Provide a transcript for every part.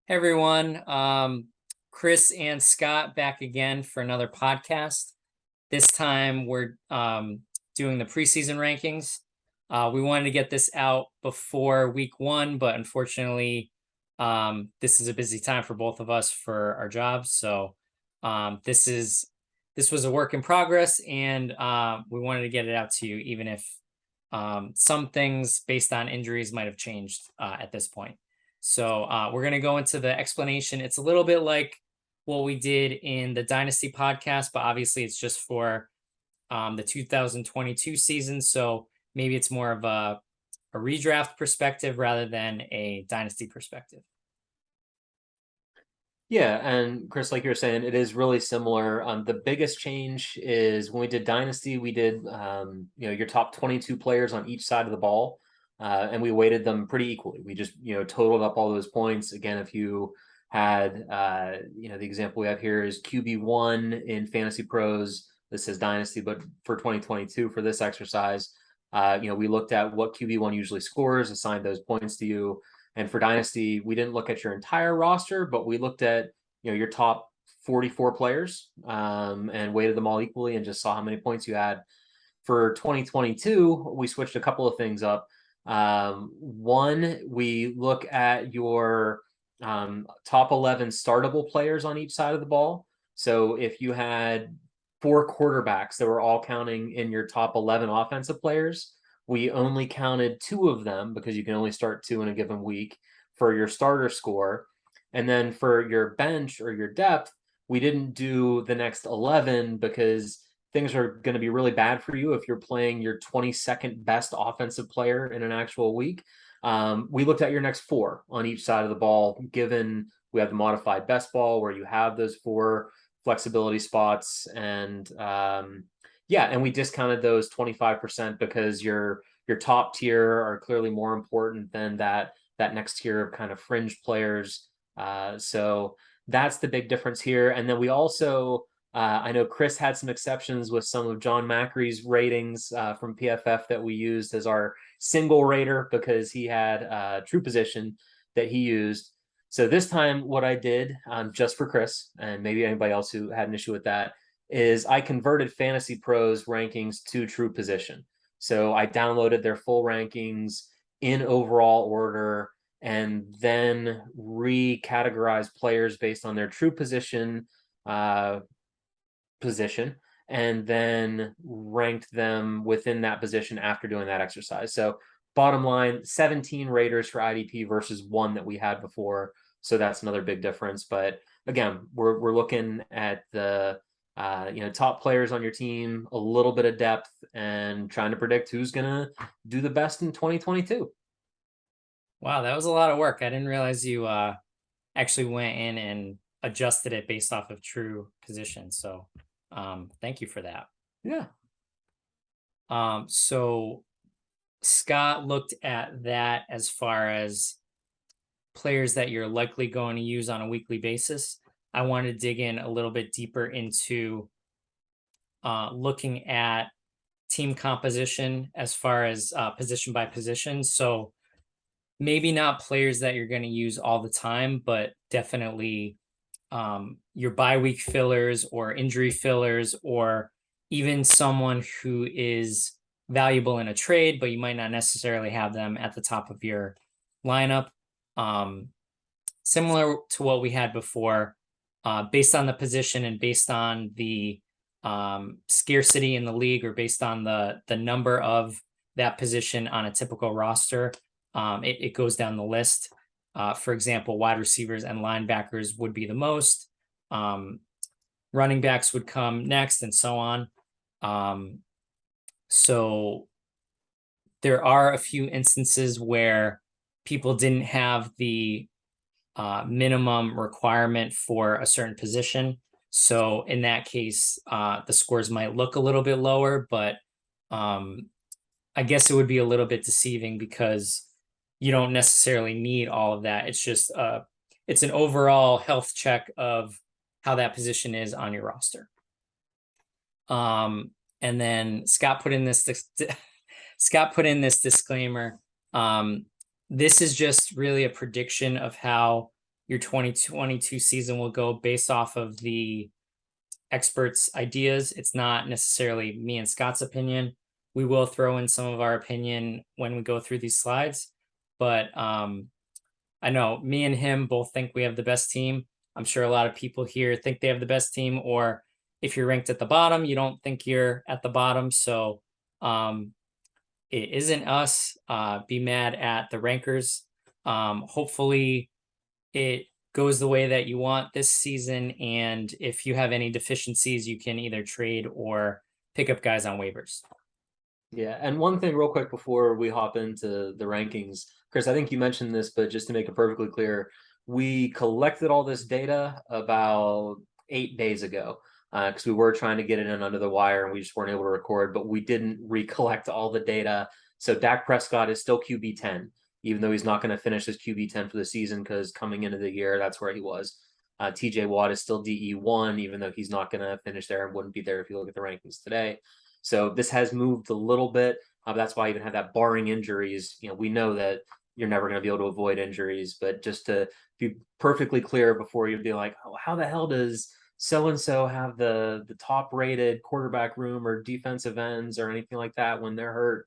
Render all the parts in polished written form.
Hey everyone, Chris and Scott back again for another podcast. This time we're doing the preseason rankings. We wanted to get this out before week one, but unfortunately, this is a busy time for both of us for our jobs. So this was a work in progress, and we wanted to get it out to you, even if some things based on injuries might have changed at this point. So we're going to go into the explanation. It's a little bit like what we did in the Dynasty podcast, but obviously it's just for the 2022 season. So maybe it's more of a redraft perspective rather than a Dynasty perspective. Yeah, and Chris, like you were saying, it is really similar. The biggest change is when we did Dynasty, we did your top 22 players on each side of the ball, and we weighted them pretty equally. We just totaled up all those points. Again, if you had the example we have here is QB1 in Fantasy Pros. This is Dynasty, but for 2022 for this exercise, we looked at what QB1 usually scores, assigned those points to you. And for Dynasty, we didn't look at your entire roster, but we looked at your top 44 players and weighted them all equally and just saw how many points you had. For 2022, we switched a couple of things up. One, we look at your top 11 startable players on each side of the ball. So if you had four quarterbacks that were all counting in your top 11 offensive players, we only counted two of them because you can only start two in a given week for your starter score. And then for your bench or your depth, we didn't do the next 11 because things are going to be really bad for you if you're playing your 22nd best offensive player in an actual week. We looked at your next four on each side of the ball, given we have the modified best ball where you have those four flexibility spots. And and we discounted those 25% because your top tier are clearly more important than that next tier of kind of fringe players. So that's the big difference here. And then we also, I know Chris had some exceptions with some of John Macri's ratings from PFF that we used as our single rater because he had true position that he used. So this time, what I did, just for Chris and maybe anybody else who had an issue with that, is I converted Fantasy Pros rankings to true position. So I downloaded their full rankings in overall order and then recategorized players based on their true position and then ranked them within that position after doing that exercise. So bottom line, 17 raters for IDP versus one that we had before. So that's another big difference. But again, we're looking at the top players on your team, a little bit of depth, and trying to predict who's gonna do the best in 2022. Wow, that was a lot of work. I didn't realize you actually went in and adjusted it based off of true position. So thank you for that. Yeah. So Scott looked at that as far as players that you're likely going to use on a weekly basis. I want to dig in a little bit deeper into looking at team composition as far as position by position. So maybe not players that you're going to use all the time, but definitely your bye week fillers or injury fillers, or even someone who is valuable in a trade, but you might not necessarily have them at the top of your lineup. Similar to what we had before, based on the position and based on the scarcity in the league, or based on the number of that position on a typical roster, it goes down the list. For example, wide receivers and linebackers would be the most. Running backs would come next, and so on. So there are a few instances where people didn't have the minimum requirement for a certain position. So in that case, the scores might look a little bit lower, but I guess it would be a little bit deceiving because you don't necessarily need all of that. It's just it's an overall health check of how that position is on your roster. And then Scott put in this disclaimer. This is just really a prediction of how your 2022 season will go based off of the experts' ideas. It's not necessarily me and Scott's opinion. We will throw in some of our opinion when we go through these slides, but I know me and him both think we have the best team. I'm sure a lot of people here think they have the best team, or if you're ranked at the bottom, you don't think you're at the bottom. So um, it isn't us. Be mad at the rankers. Hopefully, it goes the way that you want this season. And if you have any deficiencies, you can either trade or pick up guys on waivers. Yeah, and one thing real quick before we hop into the rankings, Chris, I think you mentioned this, but just to make it perfectly clear, we collected all this data about 8 days ago because we were trying to get it in under the wire and we just weren't able to record, but we didn't recollect all the data. So Dak Prescott is still QB 10, even though he's not going to finish as QB 10 for the season because coming into the year, that's where he was. TJ Watt is still DE1, even though he's not going to finish there and wouldn't be there if you look at the rankings today. So this has moved a little bit. That's why I even have that barring injuries. We know that you're never going to be able to avoid injuries, but just to be perfectly clear before you'd be like, oh, how the hell does so and so have the top rated quarterback room or defensive ends or anything like that when they're hurt?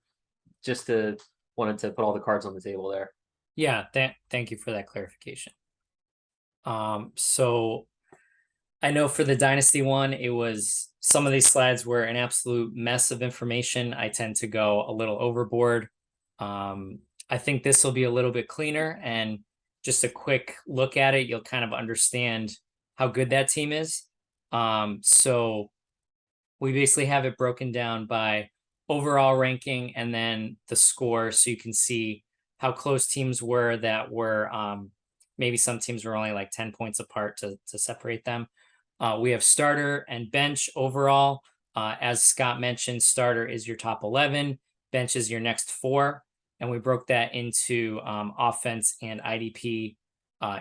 Just to wanted to put all the cards on the table there. Yeah, thank you for that clarification. So I know for the Dynasty one, it was some of these slides were an absolute mess of information. I tend to go a little overboard. I think this will be a little bit cleaner, and just a quick look at it, you'll kind of understand how good that team is. So we basically have it broken down by overall ranking and then the score, so you can see how close teams were that were maybe some teams were only like 10 points apart to separate them. We have starter and bench overall. As Scott mentioned, starter is your top 11, bench is your next four. And we broke that into offense and IDP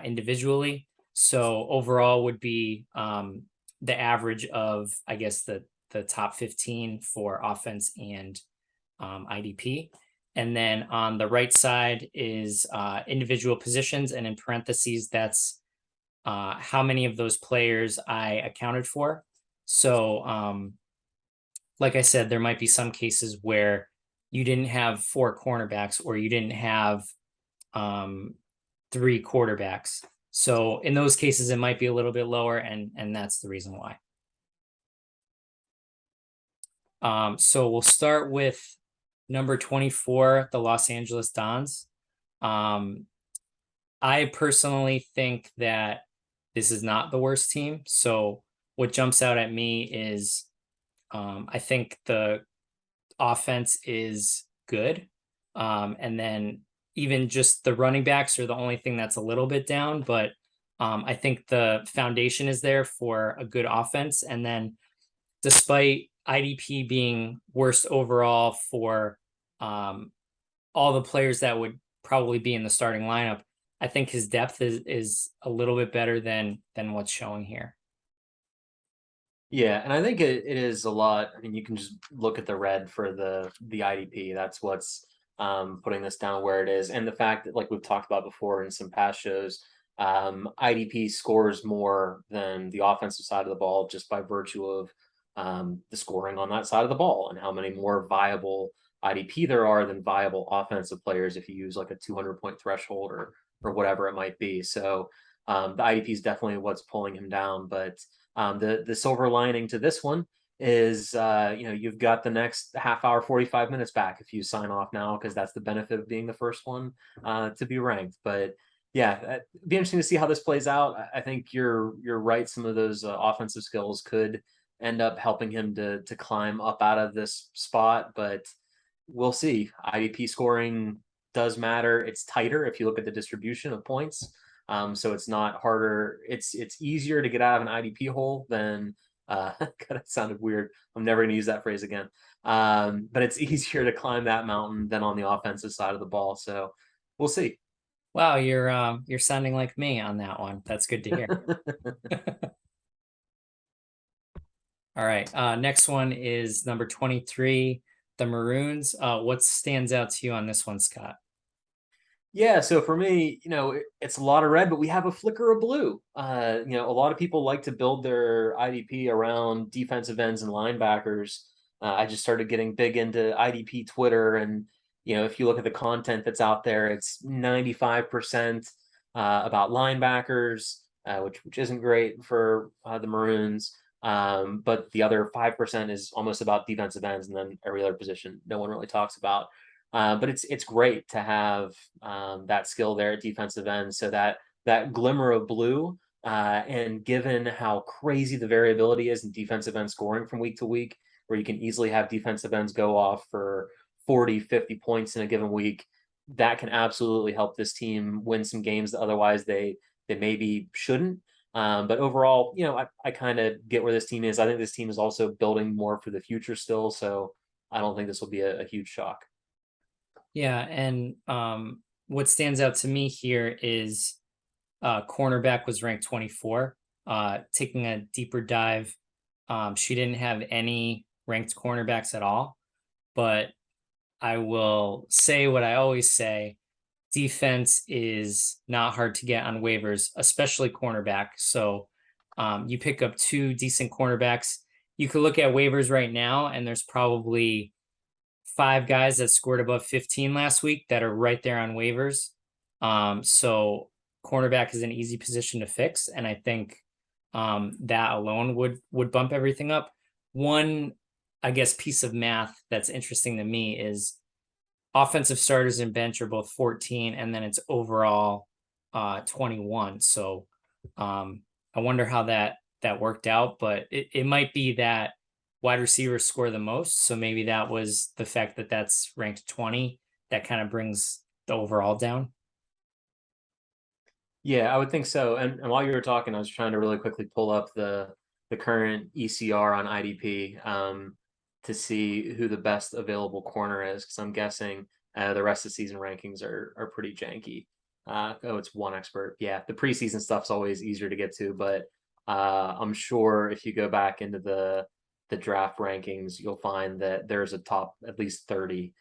individually. So overall would be the average of, I guess, the top 15 for offense and IDP. And then on the right side is individual positions. And in parentheses, that's how many of those players I accounted for. So, like I said, there might be some cases where you didn't have four cornerbacks or you didn't have three quarterbacks. So in those cases, it might be a little bit lower, and that's the reason why. So we'll start with number 24, the Los Angeles Dons. I personally think that this is not the worst team. So what jumps out at me is I think the offense is good. And then even just the running backs are the only thing that's a little bit down, but I think the foundation is there for a good offense. And then despite IDP being worst overall for all the players that would probably be in the starting lineup, I think his depth is a little bit better than what's showing here. Yeah, and I think it is a lot. I mean, you can just look at the red for the IDP. That's what's putting this down where it is, and the fact that, like we've talked about before in some past shows, IDP scores more than the offensive side of the ball just by virtue of the scoring on that side of the ball and how many more viable IDP there are than viable offensive players if you use like a 200-point threshold or whatever it might be. So the IDP is definitely what's pulling him down, but the silver lining to this one is you've got the next half hour 45 minutes back if you sign off now, because that's the benefit of being the first one to be ranked. But yeah, it'd be interesting to see how this plays out. I think you're right, some of those offensive skills could end up helping him to climb up out of this spot, but we'll see. IDP scoring does matter. It's tighter if you look at the distribution of points. So it's not harder. It's easier to get out of an IDP hole than God, it sounded weird. I'm never gonna use that phrase again. But it's easier to climb that mountain than on the offensive side of the ball. So we'll see. Wow, you're sounding like me on that one. That's good to hear. All right. Next one is number 23, the Maroons. What stands out to you on this one, Scott? Yeah, so for me, it's a lot of red, but we have a flicker of blue. A lot of people like to build their IDP around defensive ends and linebackers. I just started getting big into IDP Twitter, and if you look at the content that's out there, it's 95% about linebackers, which isn't great for the Maroons. But the other 5% is almost about defensive ends, and then every other position no one really talks about. But it's great to have that skill there at defensive end, so that glimmer of blue. And given how crazy the variability is in defensive end scoring from week to week, where you can easily have defensive ends go off for 40, 50 points in a given week, that can absolutely help this team win some games that otherwise they maybe shouldn't. But overall, I kind of get where this team is. I think this team is also building more for the future still, so I don't think this will be a huge shock. Yeah, and what stands out to me here is cornerback was ranked 24. Taking a deeper dive, she didn't have any ranked cornerbacks at all. But I will say what I always say: defense is not hard to get on waivers, especially cornerback. So you pick up two decent cornerbacks. You could look at waivers right now, and there's probably five guys that scored above 15 last week that are right there on waivers. So cornerback is an easy position to fix, and I think that alone would bump everything up. One, I guess, piece of math that's interesting to me is offensive starters and bench are both 14, and then it's overall 21. So I wonder how that worked out, but it might be that wide receivers score the most. So maybe that was the fact that that's ranked 20 that kind of brings the overall down. Yeah, I would think so. And while you were talking, I was trying to really quickly pull up the current ECR on IDP to see who the best available corner is, because I'm guessing the rest of the season rankings are pretty janky. Oh, it's one expert. Yeah, the preseason stuff's always easier to get to, but I'm sure if you go back into the draft rankings, you'll find that there's a top at least 30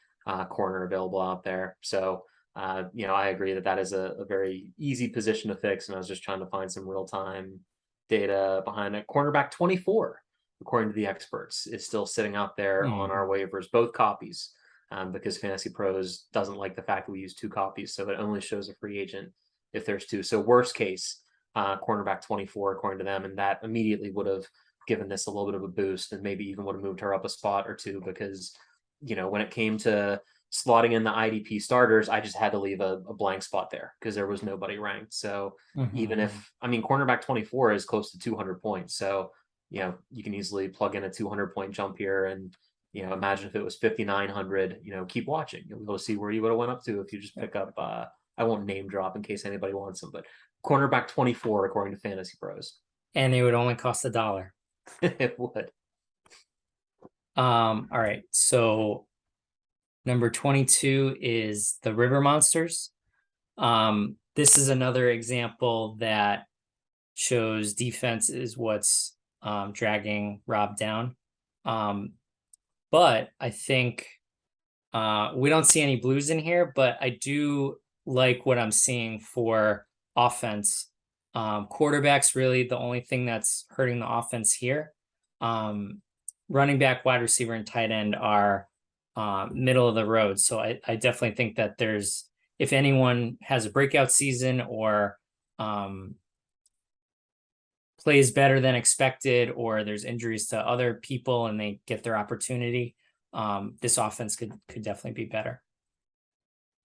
corner available out there. So I agree that that is a very easy position to fix, and I was just trying to find some real time data behind it. Cornerback 24, according to the experts, is still sitting out there on our Hmm. waivers, both copies, because Fantasy Pros doesn't like the fact that we use two copies, so it only shows a free agent if there's two. So worst case, cornerback 24, according to them, and that immediately would have given this a little bit of a boost, and maybe even would have moved her up a spot or two, because when it came to slotting in the IDP starters, I just had to leave a blank spot there because there was nobody ranked. So even Mhm. if, I mean, cornerback 24 is close to 200 points. So, you can easily plug in a 200-point jump here. And, imagine if it was 5,900, keep watching. You'll be able to see where you would have went up to if you just pick up, I won't name drop in case anybody wants them, but cornerback 24, according to Fantasy Pros. And it would only cost $1. It would. All right. So number 22 is the River Monsters. This is another example that shows defense is what's dragging Rob down. Um, but I think we don't see any blues in here, but I do like what I'm seeing for offense. Quarterback's really the only thing that's hurting the offense here. Um, Running back, wide receiver, and tight end are middle of the road. So I definitely think that if anyone has a breakout season or um, plays better than expected, or there's injuries to other people and they get their opportunity, this offense could definitely be better.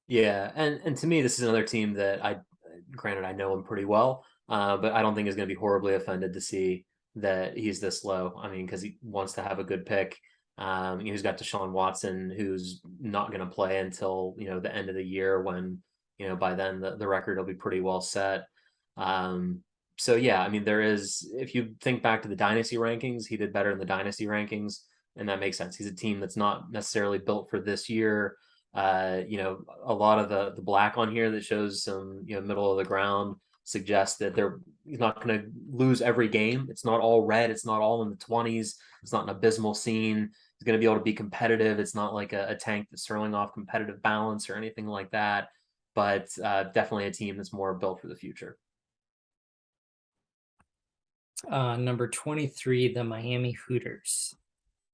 Yeah, and to me, this is another team that granted, I know him pretty well, but I don't think is going to be horribly offended to see that he's this low. I mean, because he wants to have a good pick. He's got Deshaun Watson, who's not going to play until the end of the year, when by then the record will be pretty well set. Um, so yeah, I mean, there is, if you think back to the dynasty rankings, he did better in the dynasty rankings, and that makes sense. He's a team that's not necessarily built for this year. A lot of the black on here that shows some middle of the ground suggests that he's not going to lose every game. It's not all red. It's not all in the 20s. It's not an abysmal scene. He's going to be able to be competitive. It's not like a tank that's throwing off competitive balance or anything like that. but definitely a team that's more built for the future. Number 23, the Miami Hooters.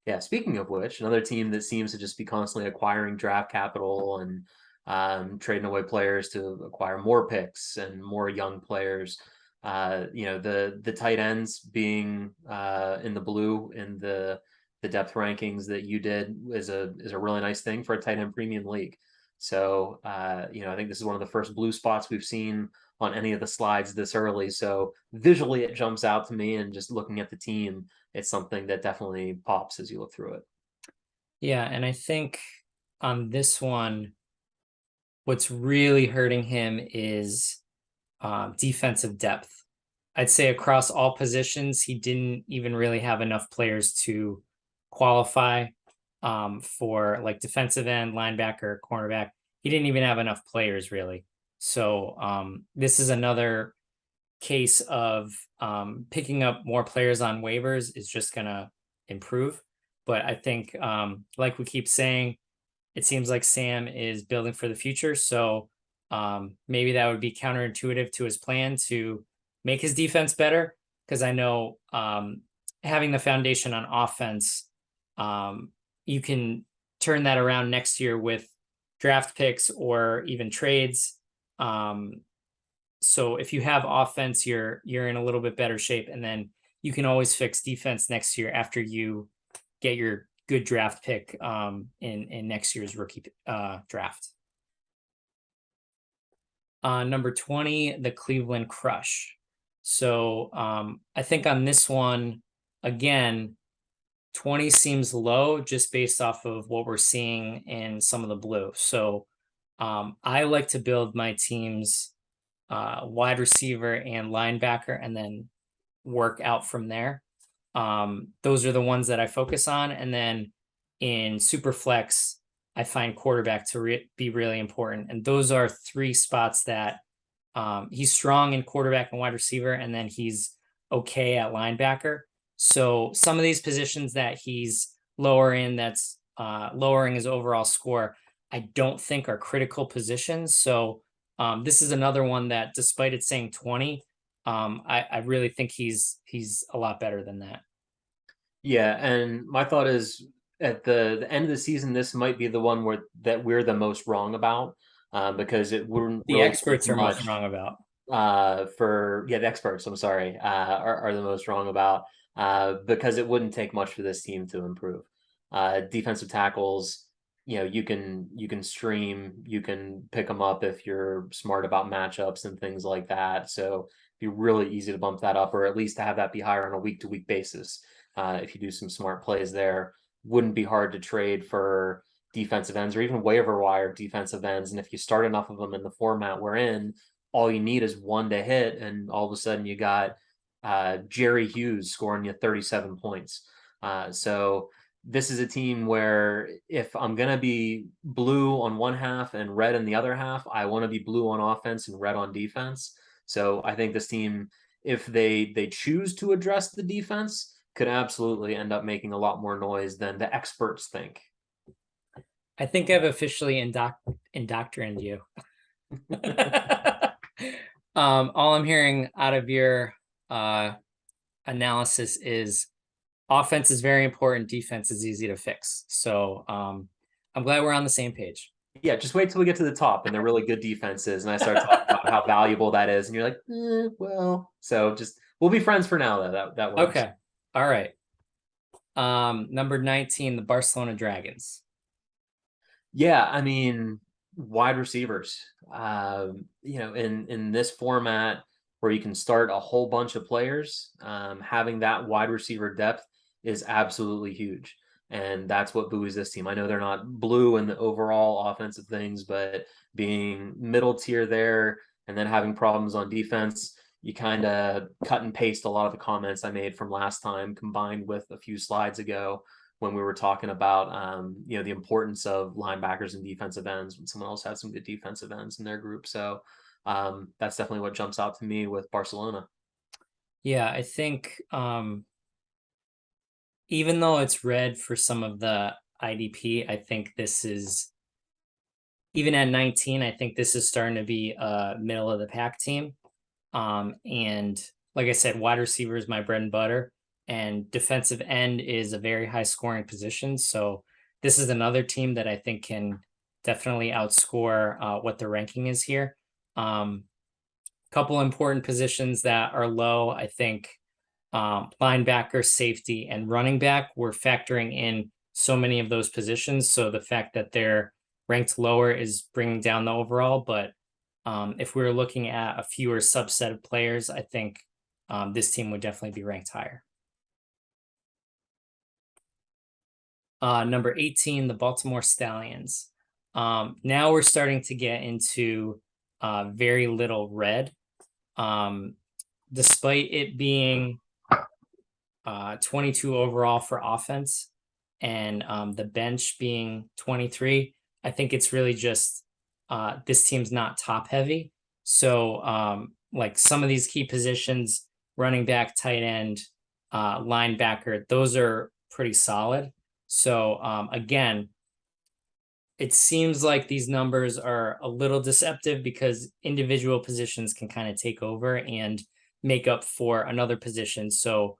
Yeah, speaking of which, another team that seems to just be constantly acquiring draft capital and trading away players to acquire more picks and more young players. The tight ends being in the blue in the depth rankings that you did is a really nice thing for a tight end premium league. So I think this is one of the first blue spots we've seen on any of the slides this early. So visually, it jumps out to me, and just looking at the team, it's something that definitely pops as you look through it. Yeah, and I think on this one, what's really hurting him is defensive depth. I'd say across all positions, he didn't even really have enough players to qualify for like defensive end, linebacker, cornerback. He didn't even have enough players really. So this is another case of picking up more players on waivers is just going to improve. But I think, like we keep saying, it seems like Sam is building for the future. So maybe that would be counterintuitive to his plan to make his defense better. Because I know having the foundation on offense, you can turn that around next year with draft picks or even trades. So if you have offense, you're in a little bit better shape, and then you can always fix defense next year after you get your good draft pick in next year's rookie draft. Number 20, the Cleveland Crush. So I think on this one, again, 20 seems low just based off of what we're seeing in some of the blue. So I like to build my teams wide receiver and linebacker and then work out from there. Those are the ones that I focus on. And then in Superflex, I find quarterback to be really important. And those are three spots that he's strong in quarterback and wide receiver, and then he's okay at linebacker. So some of these positions that he's lower in, that's lowering his overall score, I don't think are critical positions. So this is another one that, despite it saying 20, I really think he's a lot better than that. Yeah, and my thought is at the end of the season, this might be the one that we're the most wrong about, because it wouldn't The really take experts are most much wrong about. the experts, I'm sorry, are the most wrong about, because it wouldn't take much for this team to improve. Defensive tackles, you can stream, you can pick them up if you're smart about matchups and things like that. So it'd be really easy to bump that up, or at least to have that be higher on a week to week basis. If you do some smart plays there, wouldn't be hard to trade for defensive ends or even waiver wire defensive ends. And if you start enough of them in the format we're in, all you need is one to hit, and all of a sudden you got Jerry Hughes scoring you 37 points. So this is a team where if I'm gonna be blue on one half and red in the other half, I want to be blue on offense and red on defense. So I think this team, if they choose to address the defense, could absolutely end up making a lot more noise than the experts think. I think I've officially indoctrinated you. All I'm hearing out of your analysis is offense is very important, defense is easy to fix. So I'm glad we're on the same page. Yeah, just wait till we get to the top and they're really good defenses, and I start talking about how valuable that is, and you're like, well, so just we'll be friends for now, though. That works. Okay. All right. Number 19, the Barcelona Dragons. Yeah, I mean, wide receivers. In this format where you can start a whole bunch of players, having that wide receiver depth is absolutely huge. And that's what buoys this team. I know they're not blue in the overall offensive things, but being middle tier there and then having problems on defense, you kind of cut and paste a lot of the comments I made from last time combined with a few slides ago when we were talking about the importance of linebackers and defensive ends when someone else had some good defensive ends in their group. So that's definitely what jumps out to me with Barcelona. Yeah, I think even though it's red for some of the IDP, I think this is even at 19, I think this is starting to be a middle of the pack team. And like I said, wide receiver is my bread and butter, and defensive end is a very high scoring position. So this is another team that I think can definitely outscore what the ranking is here. Couple important positions that are low, I think linebacker, safety, and running back. We're factoring in so many of those positions. So the fact that they're ranked lower is bringing down the overall. But if we were looking at a fewer subset of players, I think this team would definitely be ranked higher. Number 18, the Baltimore Stallions. Now we're starting to get into very little red. Despite it being 22 overall for offense and the bench being 23, I think it's really just this team's not top heavy. So like some of these key positions, running back, tight end, linebacker, those are pretty solid. So again, it seems like these numbers are a little deceptive because individual positions can kind of take over and make up for another position. So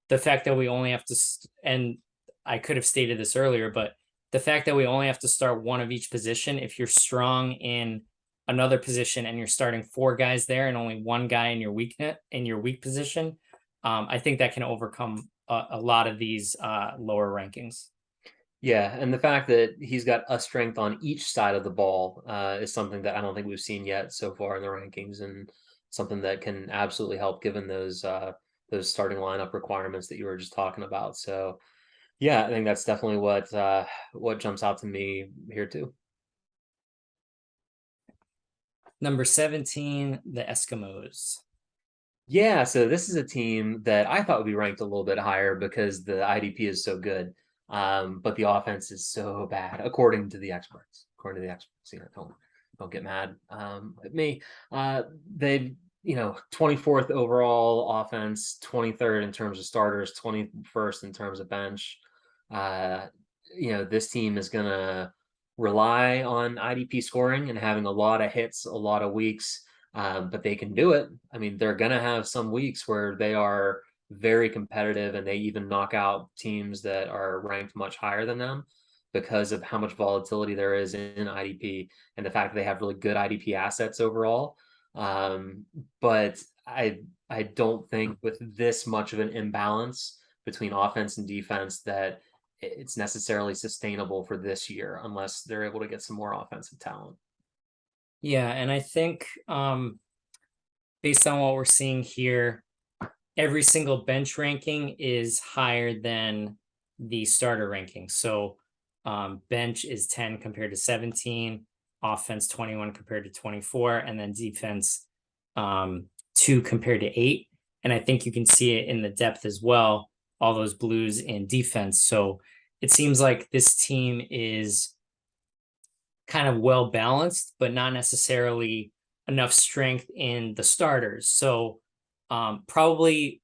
the fact that we only have to, and I could have stated this earlier, but the fact that we only have to start one of each position, if you're strong in another position and you're starting four guys there and only one guy in your weak position, I think that can overcome a lot of these lower rankings. Yeah, and the fact that he's got a strength on each side of the ball is something that I don't think we've seen yet so far in the rankings, and something that can absolutely help given those starting lineup requirements that you were just talking about. So, yeah, I think that's definitely what jumps out to me here too. Number 17, the Eskimos. Yeah, so this is a team that I thought would be ranked a little bit higher because the IDP is so good. But the offense is so bad, according to the experts. According to the experts, don't get mad at me. They, 24th overall offense, 23rd in terms of starters, 21st in terms of bench. Uh, this team is gonna rely on IDP scoring and having a lot of hits, a lot of weeks, but they can do it. I mean, they're going to have some weeks where they are very competitive and they even knock out teams that are ranked much higher than them because of how much volatility there is in IDP and the fact that they have really good IDP assets overall. But I don't think with this much of an imbalance between offense and defense that it's necessarily sustainable for this year unless they're able to get some more offensive talent. Yeah, and I think based on what we're seeing here, every single bench ranking is higher than the starter ranking. So bench is 10 compared to 17, offense 21 compared to 24, and then defense 2 compared to 8. And I think you can see it in the depth as well, all those blues in defense. So it seems like this team is kind of well balanced, but not necessarily enough strength in the starters. So probably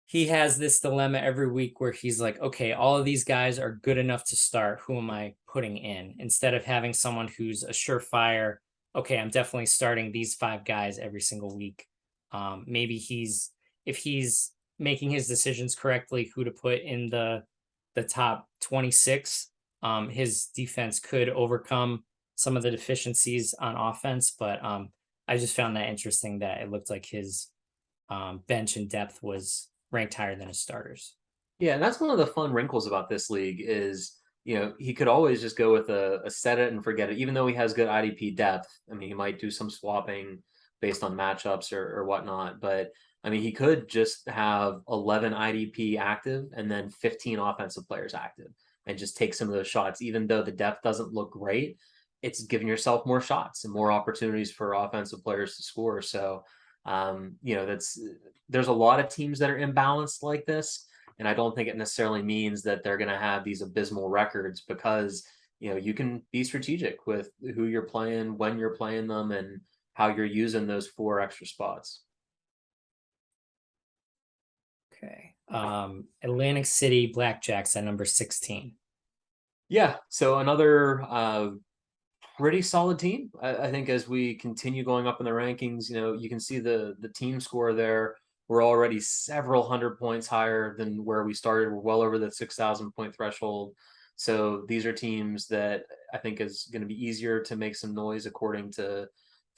he has this dilemma every week where he's like, okay, all of these guys are good enough to start. Who am I putting in? Instead of having someone who's a surefire, okay, I'm definitely starting these 5 guys every single week. Maybe if he's making his decisions correctly, who to put in the top 26, his defense could overcome some of the deficiencies on offense. But I just found that interesting that it looked like his bench and depth was ranked higher than his starters. Yeah, and that's one of the fun wrinkles about this league is, he could always just go with a set it and forget it, even though he has good IDP depth. I mean, he might do some swapping based on matchups or whatnot, but I mean, he could just have 11 IDP active and then 15 offensive players active and just take some of those shots, even though the depth doesn't look great. It's giving yourself more shots and more opportunities for offensive players to score. So, there's a lot of teams that are imbalanced like this, and I don't think it necessarily means that they're going to have these abysmal records because you can be strategic with who you're playing, when you're playing them, and how you're using those 4 extra spots. Okay. Atlantic City Blackjacks at number 16. Yeah, so another pretty solid team. I think as we continue going up in the rankings, you can see the team score there. We're already several hundred points higher than where we started. We're well over the 6,000 point threshold. So these are teams that I think is going to be easier to make some noise according to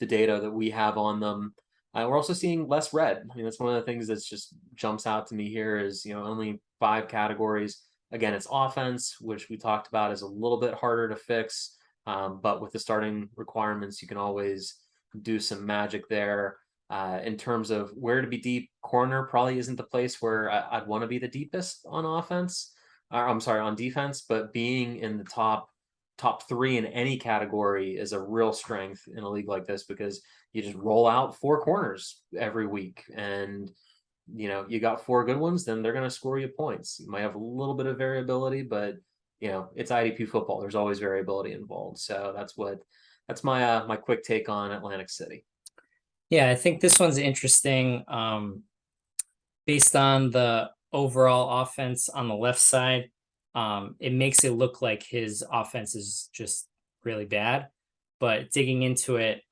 the data that we have on them. We're also seeing less red. That's one of the things that's just jumps out to me here is, only 5 categories. Again, it's offense, which we talked about is a little bit harder to fix. But with the starting requirements, you can always do some magic there. In terms of where to be deep, corner probably isn't the place where I'd want to be the deepest on offense. I'm sorry, on defense, but being in the top 3 in any category is a real strength in a league like this because you just roll out 4 corners every week and you got 4 good ones, then they're going to score you points. You might have a little bit of variability, but it's IDP football. There's always variability involved. So that's my quick take on Atlantic City. Yeah, I think this one's interesting. Based on the overall offense on the left side, it makes it look like his offense is just really bad. But digging into it,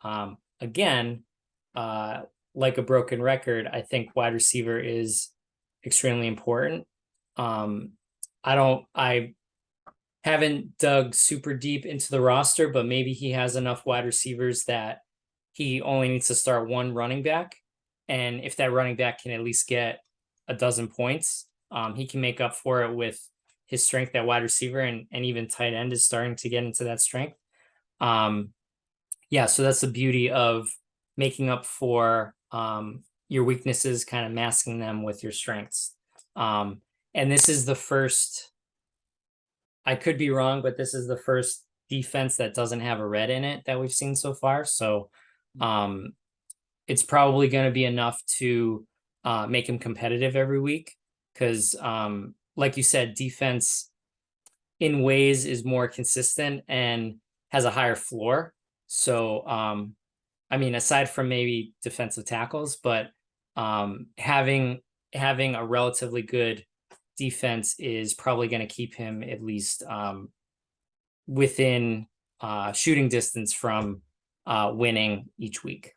again, like a broken record, I think wide receiver is extremely important. I haven't dug super deep into the roster, but maybe he has enough wide receivers that he only needs to start one running back. And if that running back can at least get a dozen points, he can make up for it with his strength at wide receiver, and even tight end is starting to get into that strength. Yeah, so that's the beauty of making up for your weaknesses, kind of masking them with your strengths. And this is the first, I could be wrong, but this is the first defense that doesn't have a red in it that we've seen so far. So it's probably going to be enough to make him competitive every week because, like you said, defense in ways is more consistent and has a higher floor. So, I mean, aside from maybe defensive tackles, but having a relatively good defense is probably going to keep him at least within shooting distance from winning each week.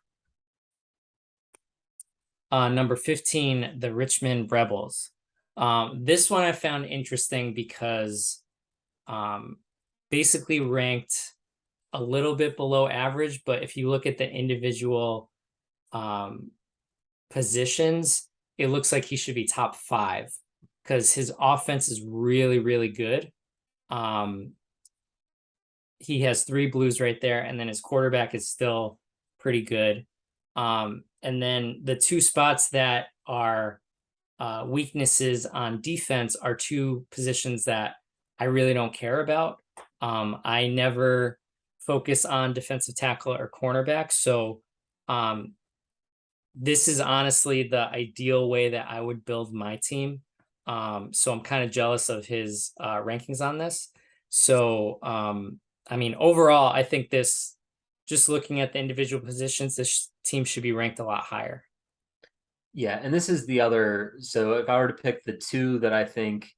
Number 15, the Richmond Rebels. This one I found interesting because basically ranked a little bit below average, but if you look at the individual positions, it looks like he should be top 5 because his offense is really, really good. He has 3 blues right there, and then his quarterback is still pretty good. And then the 2 spots that are weaknesses on defense are 2 positions that I really don't care about. I never focus on defensive tackle or cornerback. So this is honestly the ideal way that I would build my team. So I'm kind of jealous of his rankings on this. So, I mean, overall, I think this, just looking at the individual positions, this team should be ranked a lot higher. Yeah, and this is the other. So if I were to pick the 2 that I think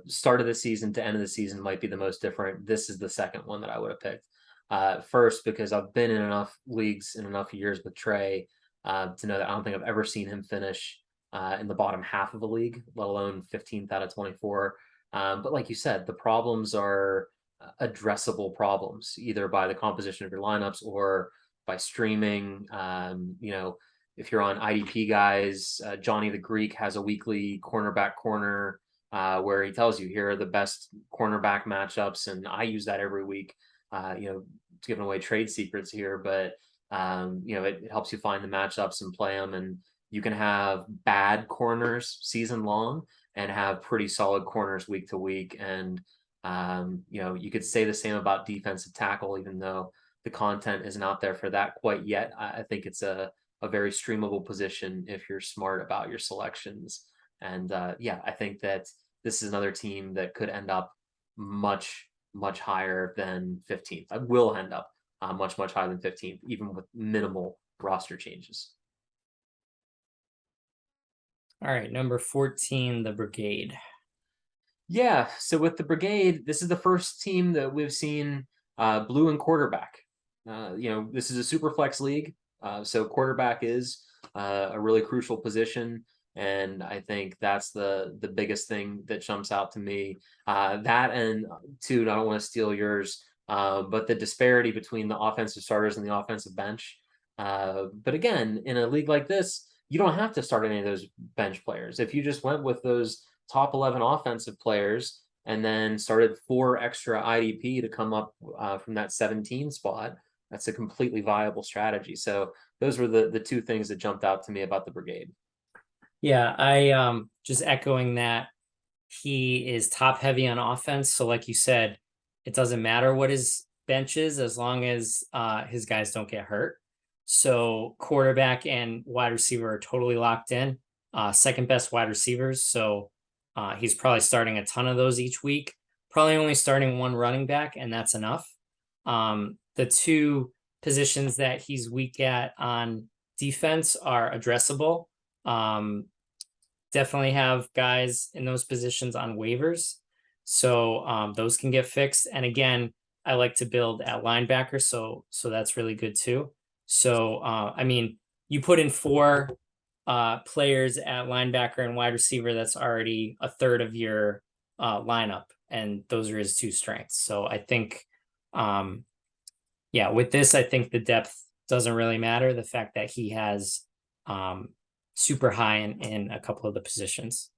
start of the season to end of the season might be the most different, this is the second one that I would have picked. First, because I've been in enough leagues in enough years with Trey to know that I don't think I've ever seen him finish in the bottom half of a league, let alone 15th out of 24. But like you said, the problems are addressable problems, either by the composition of your lineups or by streaming. If you're on IDP guys, Johnny the Greek has a weekly cornerback corner where he tells you here are the best cornerback matchups, and I use that every week. Giving away trade secrets here, but it helps you find the matchups and play them, and you can have bad corners season long and have pretty solid corners week to week. And you could say the same about defensive tackle, even though the content isn't out there for that quite yet. I think it's a very streamable position if you're smart about your selections. And I think that this is another team that could end up much, much higher than 15th. I will end up much, much higher than 15th, even with minimal roster changes. All right, number 14, the Brigade. Yeah, so with the Brigade, this is the first team that we've seen blue and quarterback. This is a super flex league, so quarterback is a really crucial position, and I think that's the biggest thing that jumps out to me. That and two, I don't want to steal yours, but the disparity between the offensive starters and the offensive bench. But again, in a league like this, you don't have to start any of those bench players. If you just went with those top 11 offensive players and then started 4 extra IDP to come up from that 17 spot, that's a completely viable strategy. So those were the two things that jumped out to me about the brigade. Yeah, I just echoing that he is top heavy on offense. So like you said, it doesn't matter what his bench is as long as his guys don't get hurt. So quarterback and wide receiver are totally locked in. Second best wide receivers. So he's probably starting a ton of those each week. Probably only starting one running back, and that's enough. The two positions that he's weak at on defense are addressable. Definitely have guys in those positions on waivers. So those can get fixed. And again, I like to build at linebacker, so that's really good too. So I mean, you put in 4 players at linebacker and wide receiver, that's already a third of your lineup, and those are his 2 strengths. So I think yeah, with this, I think the depth doesn't really matter. The fact that he has super high in a couple of the positions.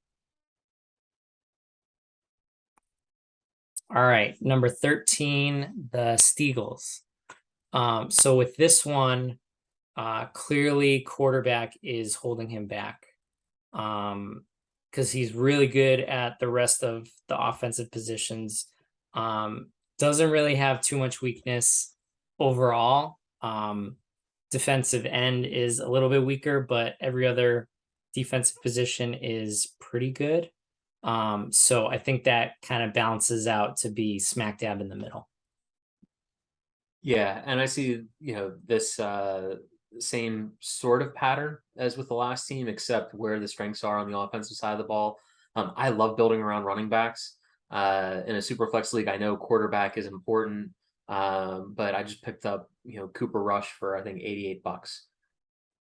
All right, number 13, the Steagles. So with this one, clearly quarterback is holding him back. Because he's really good at the rest of the offensive positions. Doesn't really have too much weakness overall. Defensive end is a little bit weaker, but every other defensive position is pretty good. So I think that kind of balances out to be smack dab in the middle. Yeah, and I see, this same sort of pattern as with the last team, except where the strengths are on the offensive side of the ball. I love building around running backs. In a super flex league, I know quarterback is important, but I just picked up, Cooper Rush for I think $88.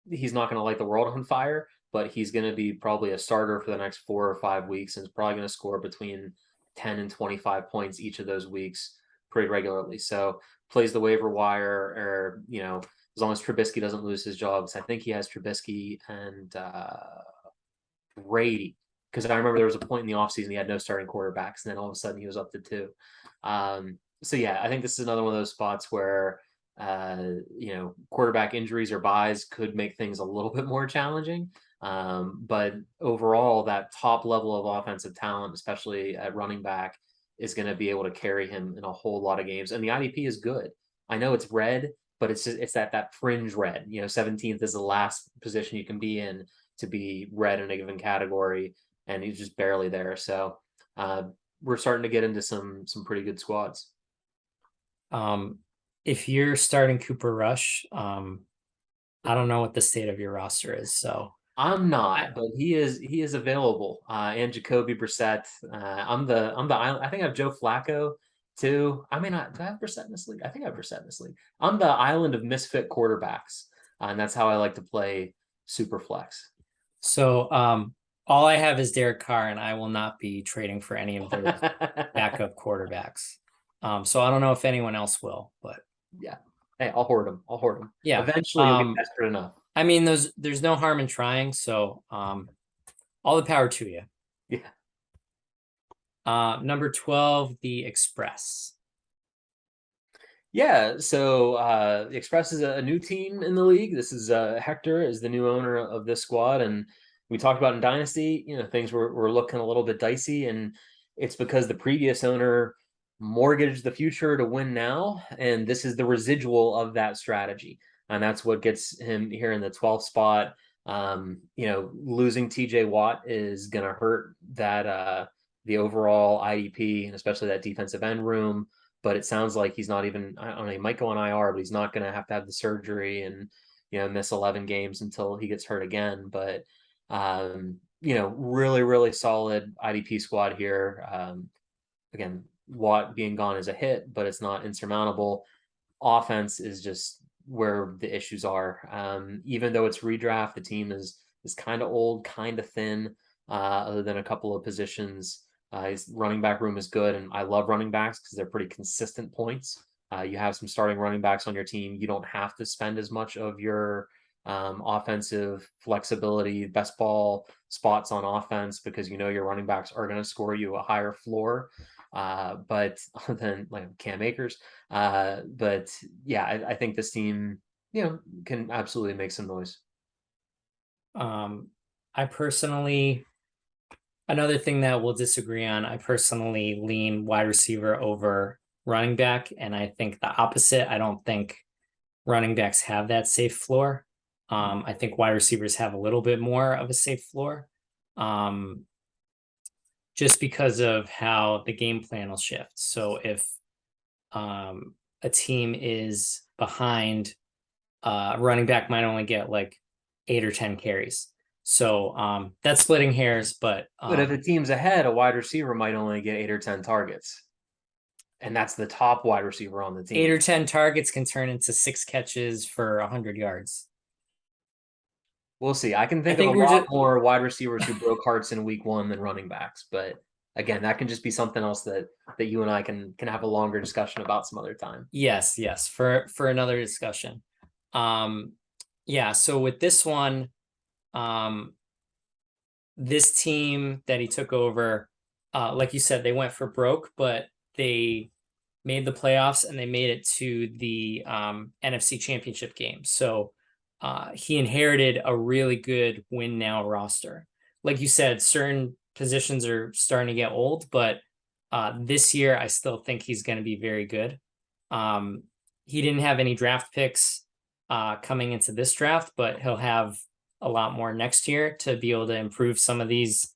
He's not going to light the world on fire, but he's going to be probably a starter for the next 4 or 5 weeks, and is probably going to score between 10 and 25 points each of those weeks pretty regularly. So plays the waiver wire, or as long as Trubisky doesn't lose his jobs. I think he has Trubisky and Brady, because I remember there was a point in the offseason he had no starting quarterbacks, and then all of a sudden he was up to 2. So yeah, I think this is another one of those spots where quarterback injuries or buys could make things a little bit more challenging. But overall, that top level of offensive talent, especially at running back, is going to be able to carry him in a whole lot of games. And the IDP is good. I know it's red, but it's that fringe red. 17th is the last position you can be in to be red in a given category, and he's just barely there. So we're starting to get into some pretty good squads. If you're starting Cooper Rush, I don't know what the state of your roster is. So I'm not, but he is available. And Jacoby Brissett. I'm the I think I have Joe Flacco too. I may not. Do I have Brissett in this league? I think I have Brissett in this league. I'm the island of misfit quarterbacks, and that's how I like to play super flex. So all I have is Derek Carr, and I will not be trading for any of those backup quarterbacks. So I don't know if anyone else will, but yeah. Hey, I'll hoard them. Yeah. Eventually you'll be desperate enough. I mean, there's no harm in trying. So all the power to you. Yeah. Number 12, the Express. Yeah, so the Express is a new team in the league. This is Hector is the new owner of this squad, and we talked about in Dynasty, things were looking a little bit dicey, and it's because the previous owner mortgaged the future to win now, and this is the residual of that strategy, and that's what gets him here in the 12th spot. Losing TJ Watt is going to hurt that the overall IDP, and especially that defensive end room. But it sounds like he's not even, I don't know, he might go on IR, but he's not going to have the surgery and, miss 11 games until he gets hurt again. But, really, really solid IDP squad here. Again, Watt being gone is a hit, but it's not insurmountable. Offense is just where the issues are. Even though it's redraft, the team is kind of old, kind of thin, other than a couple of positions. His running back room is good, and I love running backs because they're pretty consistent points. You have some starting running backs on your team. You don't have to spend as much of your offensive flexibility, best ball spots on offense because you know your running backs are going to score you a higher floor. But than like Cam Akers. But yeah, I think this team, can absolutely make some noise. I personally, another thing that we'll disagree on, I personally lean wide receiver over running back, and I think the opposite. I don't think running backs have that safe floor. I think wide receivers have a little bit more of a safe floor, just because of how the game plan will shift. So if a team is behind, running back might only get like 8 or 10 carries. So that's splitting hairs, but But if the team's ahead, a wide receiver might only get 8 or 10 targets, and that's the top wide receiver on the team. 8 or 10 targets can turn into 6 catches for 100 yards. We'll see. I can think of a think we're lot just more wide receivers who broke hearts in week one than running backs, but again, that can just be something else that you and I can have a longer discussion about some other time. yes, for another discussion. Yeah, so with this one, um this team that he took over, like you said, they went for broke, but they made the playoffs and they made it to the NFC Championship game. So he inherited a really good win now roster. Like you said, certain positions are starting to get old, but this year I still think he's going to be very good. He didn't have any draft picks coming into this draft, but he'll have a lot more next year to be able to improve some of these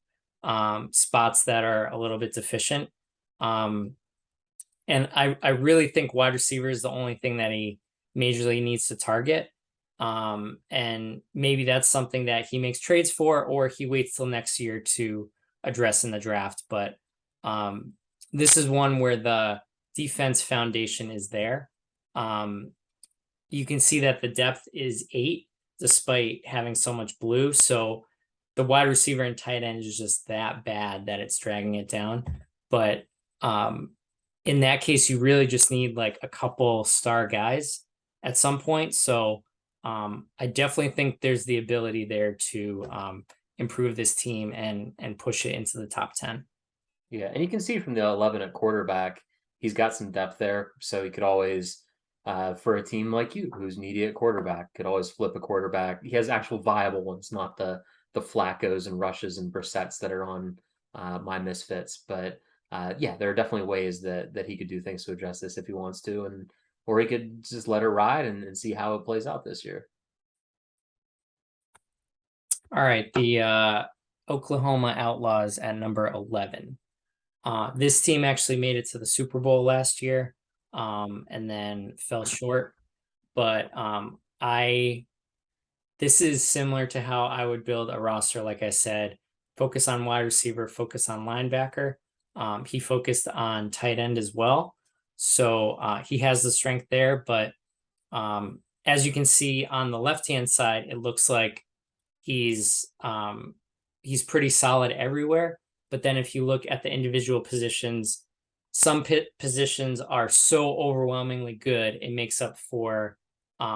spots that are a little bit deficient. And I really think wide receiver is the only thing that he majorly needs to target. And maybe that's something that he makes trades for, or he waits till next year to address in the draft. But this is one where the defense foundation is there. You can see that the depth is 8, despite having so much blue. So the wide receiver and tight end is just that bad that it's dragging it down. But in that case, you really just need like a couple star guys at some point. So I definitely think there's the ability there to improve this team and push it into the top 10. Yeah, and you can see from the 11 at quarterback, he's got some depth there, so he could always, for a team like you who's needy at quarterback, could always flip a quarterback. He has actual viable ones, not the Flaccos and Rushes and Brissett's that are on my misfits. But yeah, there are definitely ways that he could do things to address this if he wants to, and or he could just let it ride and see how it plays out this year. All right, the Oklahoma Outlaws at number 11. This team actually made it to the Super Bowl last year, and then fell short. But this is similar to how I would build a roster. Like I said, focus on wide receiver, focus on linebacker. He focused on tight end as well, so he has the strength there. But as you can see on the left hand side, it looks like he's pretty solid everywhere. But then if you look at the individual positions, some positions are so overwhelmingly good, it makes up for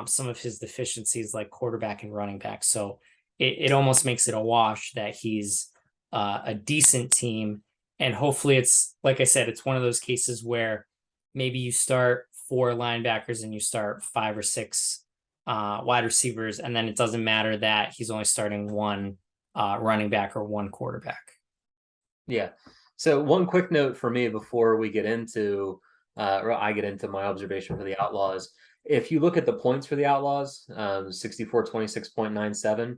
some of his deficiencies like quarterback and running back. So it almost makes it a wash that he's a decent team. And hopefully it's, like I said, it's one of those cases where maybe you start 4 linebackers and you start 5 or 6 wide receivers, and then it doesn't matter that he's only starting 1 running back or 1 quarterback. Yeah. So one quick note for me before we get into, or I get into my observation for the Outlaws. If you look at the points for the Outlaws, 64, 26.97,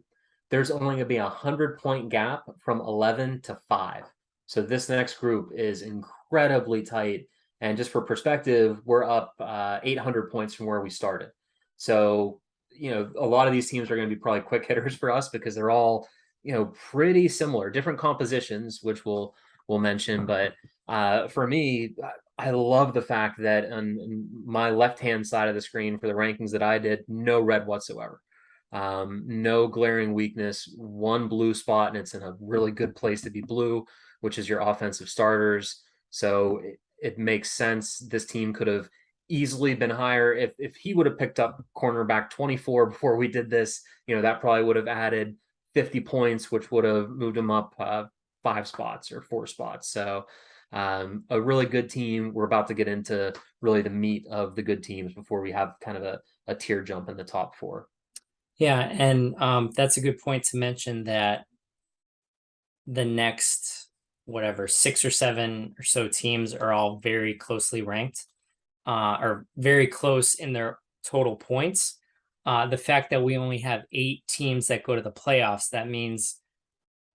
there's only going to be 100-point gap from 11 to 5. So this next group is incredibly tight. And just for perspective, we're up 800 points from where we started. So, a lot of these teams are going to be probably quick hitters for us because they're all, pretty similar, different compositions, which we'll mention. But for me, I love the fact that on my left-hand side of the screen for the rankings that I did, no red whatsoever. No glaring weakness, one blue spot, and it's in a really good place to be blue, which is your offensive starters. So it makes sense. This team could have easily been higher if he would have picked up cornerback 24 before we did this. That probably would have added 50 points, which would have moved him up 5 spots or 4 spots. So a really good team. We're about to get into really the meat of the good teams before we have kind of a tier jump in the top four. Yeah, and that's a good point to mention that the next whatever 6 or 7 or so teams are all very closely ranked, are very close in their total points. The fact that we only have 8 teams that go to the playoffs, that means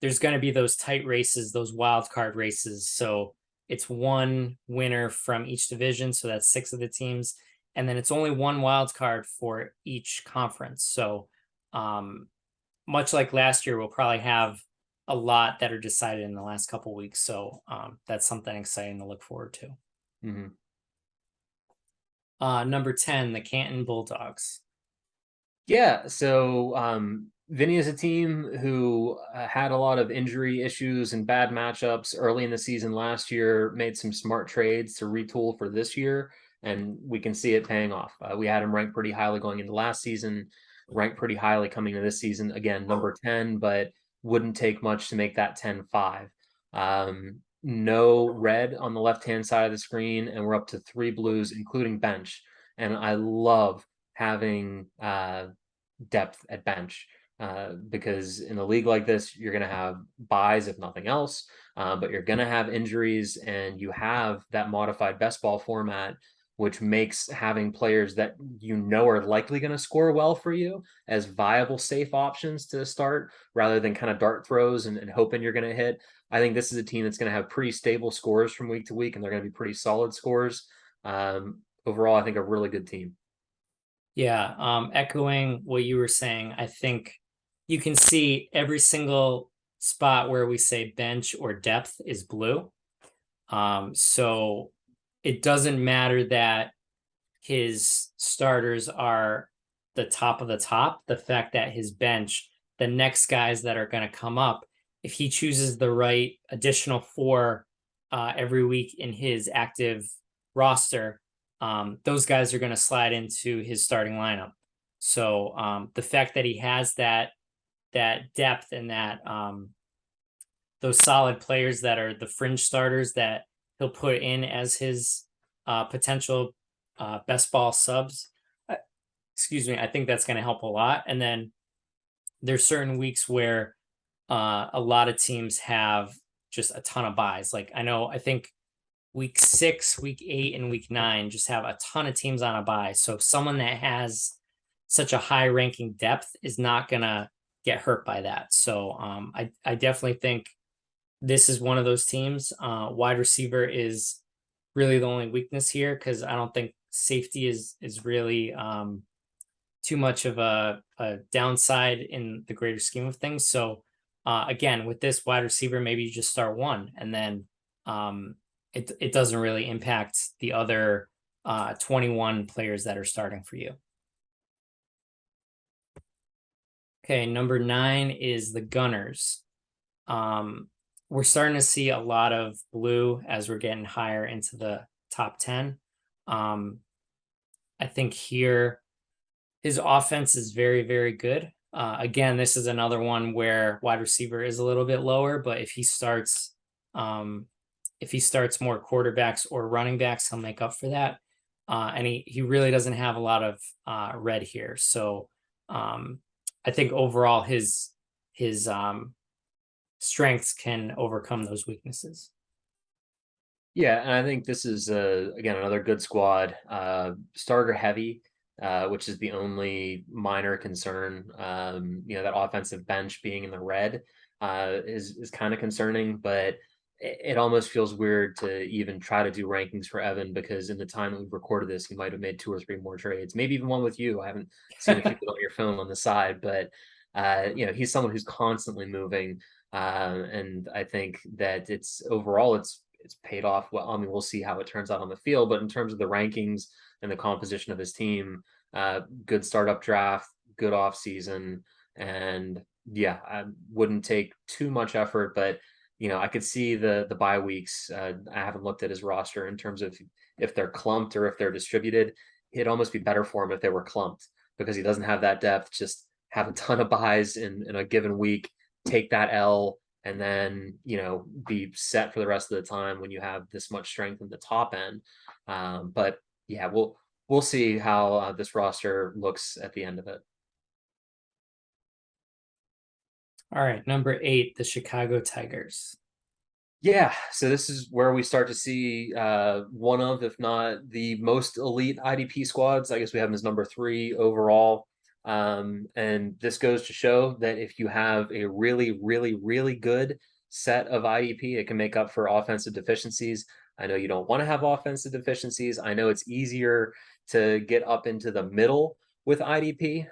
there's going to be those tight races, those wild card races. So it's one winner from each division. So that's 6 of the teams. And then it's only one wild card for each conference. So um, much like last year, we'll probably have a lot that are decided in the last couple weeks. So that's something exciting to look forward to. Mm-hmm. Number 10, the Canton Bulldogs. Yeah, so Vinny is a team who had a lot of injury issues and bad matchups early in the season last year, made some smart trades to retool for this year, and we can see it paying off. We had him ranked pretty highly going into last season, ranked pretty highly coming into this season. Again, number 10, but wouldn't take much to make that 10-5. No red on the left-hand side of the screen, and we're up to 3 blues, including bench. And I love having depth at bench because in a league like this, you're going to have buys if nothing else, but you're going to have injuries, and you have that modified best ball format, which makes having players that are likely going to score well for you as viable, safe options to start rather than kind of dart throws and hoping you're going to hit. I think this is a team that's going to have pretty stable scores from week to week, and they're going to be pretty solid scores. Overall, I think a really good team. Yeah, echoing what you were saying, I think you can see every single spot where we say bench or depth is blue. So it doesn't matter that his starters are the top of the top. The fact that his bench, the next guys that are going to come up, if he chooses the right additional 4 every week in his active roster, those guys are going to slide into his starting lineup. So the fact that he has that depth and that those solid players that are the fringe starters that he'll put in as his potential best ball subs. Excuse me, I think that's going to help a lot. And then there's certain weeks where a lot of teams have just a ton of buys. Like I think week 6, week 8, and week 9 just have a ton of teams on a buy. So someone that has such a high ranking depth is not gonna get hurt by that. So I definitely think this is one of those teams. Wide receiver is really the only weakness here because I don't think safety is really too much of a downside in the greater scheme of things. So again, with this wide receiver, maybe you just start one, and then it doesn't really impact the other 21 players that are starting for you. Okay, number 9 is the Gunners. We're starting to see a lot of blue as we're getting higher into the top 10. I think here his offense is very, very good. Again, this is another one where wide receiver is a little bit lower, but if he starts more quarterbacks or running backs, he'll make up for that. And he really doesn't have a lot of red here. So I think overall his strengths can overcome those weaknesses. Yeah, and I think this is again another good squad. Starter heavy, which is the only minor concern. That offensive bench being in the red is kind of concerning, but it almost feels weird to even try to do rankings for Evan because in the time that we've recorded this, he might have made 2 or 3 more trades, maybe even one with you. I haven't seen if you put on your phone on the side, but he's someone who's constantly moving, and I think that it's overall it's paid off well. I mean, we'll see how it turns out on the field, but in terms of the rankings and the composition of his team, good startup draft, good off season, and yeah, I wouldn't take too much effort, but I could see the bye weeks. I haven't looked at his roster in terms of if they're clumped or if they're distributed. It'd almost be better for him if they were clumped because he doesn't have that depth. Just have a ton of buys in a given week, take that L, and then be set for the rest of the time when you have this much strength in the top end. But yeah, we'll see how this roster looks at the end of it. All right, number 8, the Chicago Tigers. Yeah, so this is where we start to see one of, if not the most elite IDP squads. I guess we have him as number 3 overall. And this goes to show that if you have a really, really, really good set of IDP, it can make up for offensive deficiencies. I know you don't want to have offensive deficiencies. I know it's easier to get up into the middle with IDP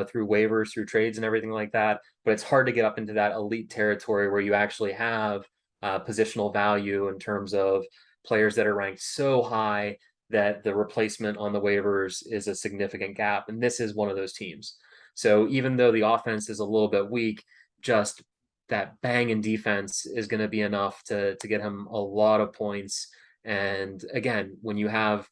through waivers, through trades, and everything like that. But it's hard to get up into that elite territory where you actually have positional value in terms of players that are ranked so high that the replacement on the waivers is a significant gap. And this is one of those teams. So even though the offense is a little bit weak, just that bang in defense is going to be enough to get him a lot of points. And again, when you have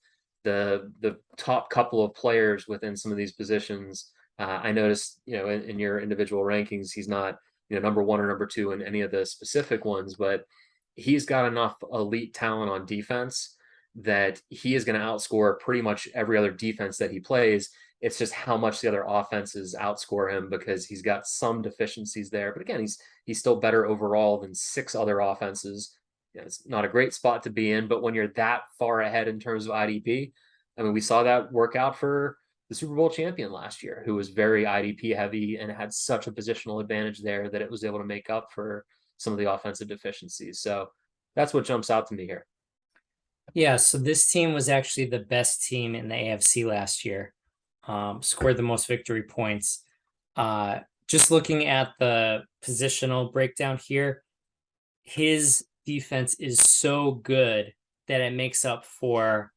the top couple of players within some of these positions, I noticed, in your individual rankings, he's not number 1 or number 2 in any of the specific ones, but he's got enough elite talent on defense that he is going to outscore pretty much every other defense that he plays. It's just how much the other offenses outscore him because he's got some deficiencies there. But again, he's still better overall than 6 other offenses. It's not a great spot to be in, but when you're that far ahead in terms of IDP, I mean, we saw that work out for the Super Bowl champion last year, who was very IDP heavy and had such a positional advantage there that it was able to make up for some of the offensive deficiencies. So that's what jumps out to me here. Yeah, so this team was actually the best team in the AFC last year. Scored the most victory points. Just looking at the positional breakdown here, his defense is so good that it makes up for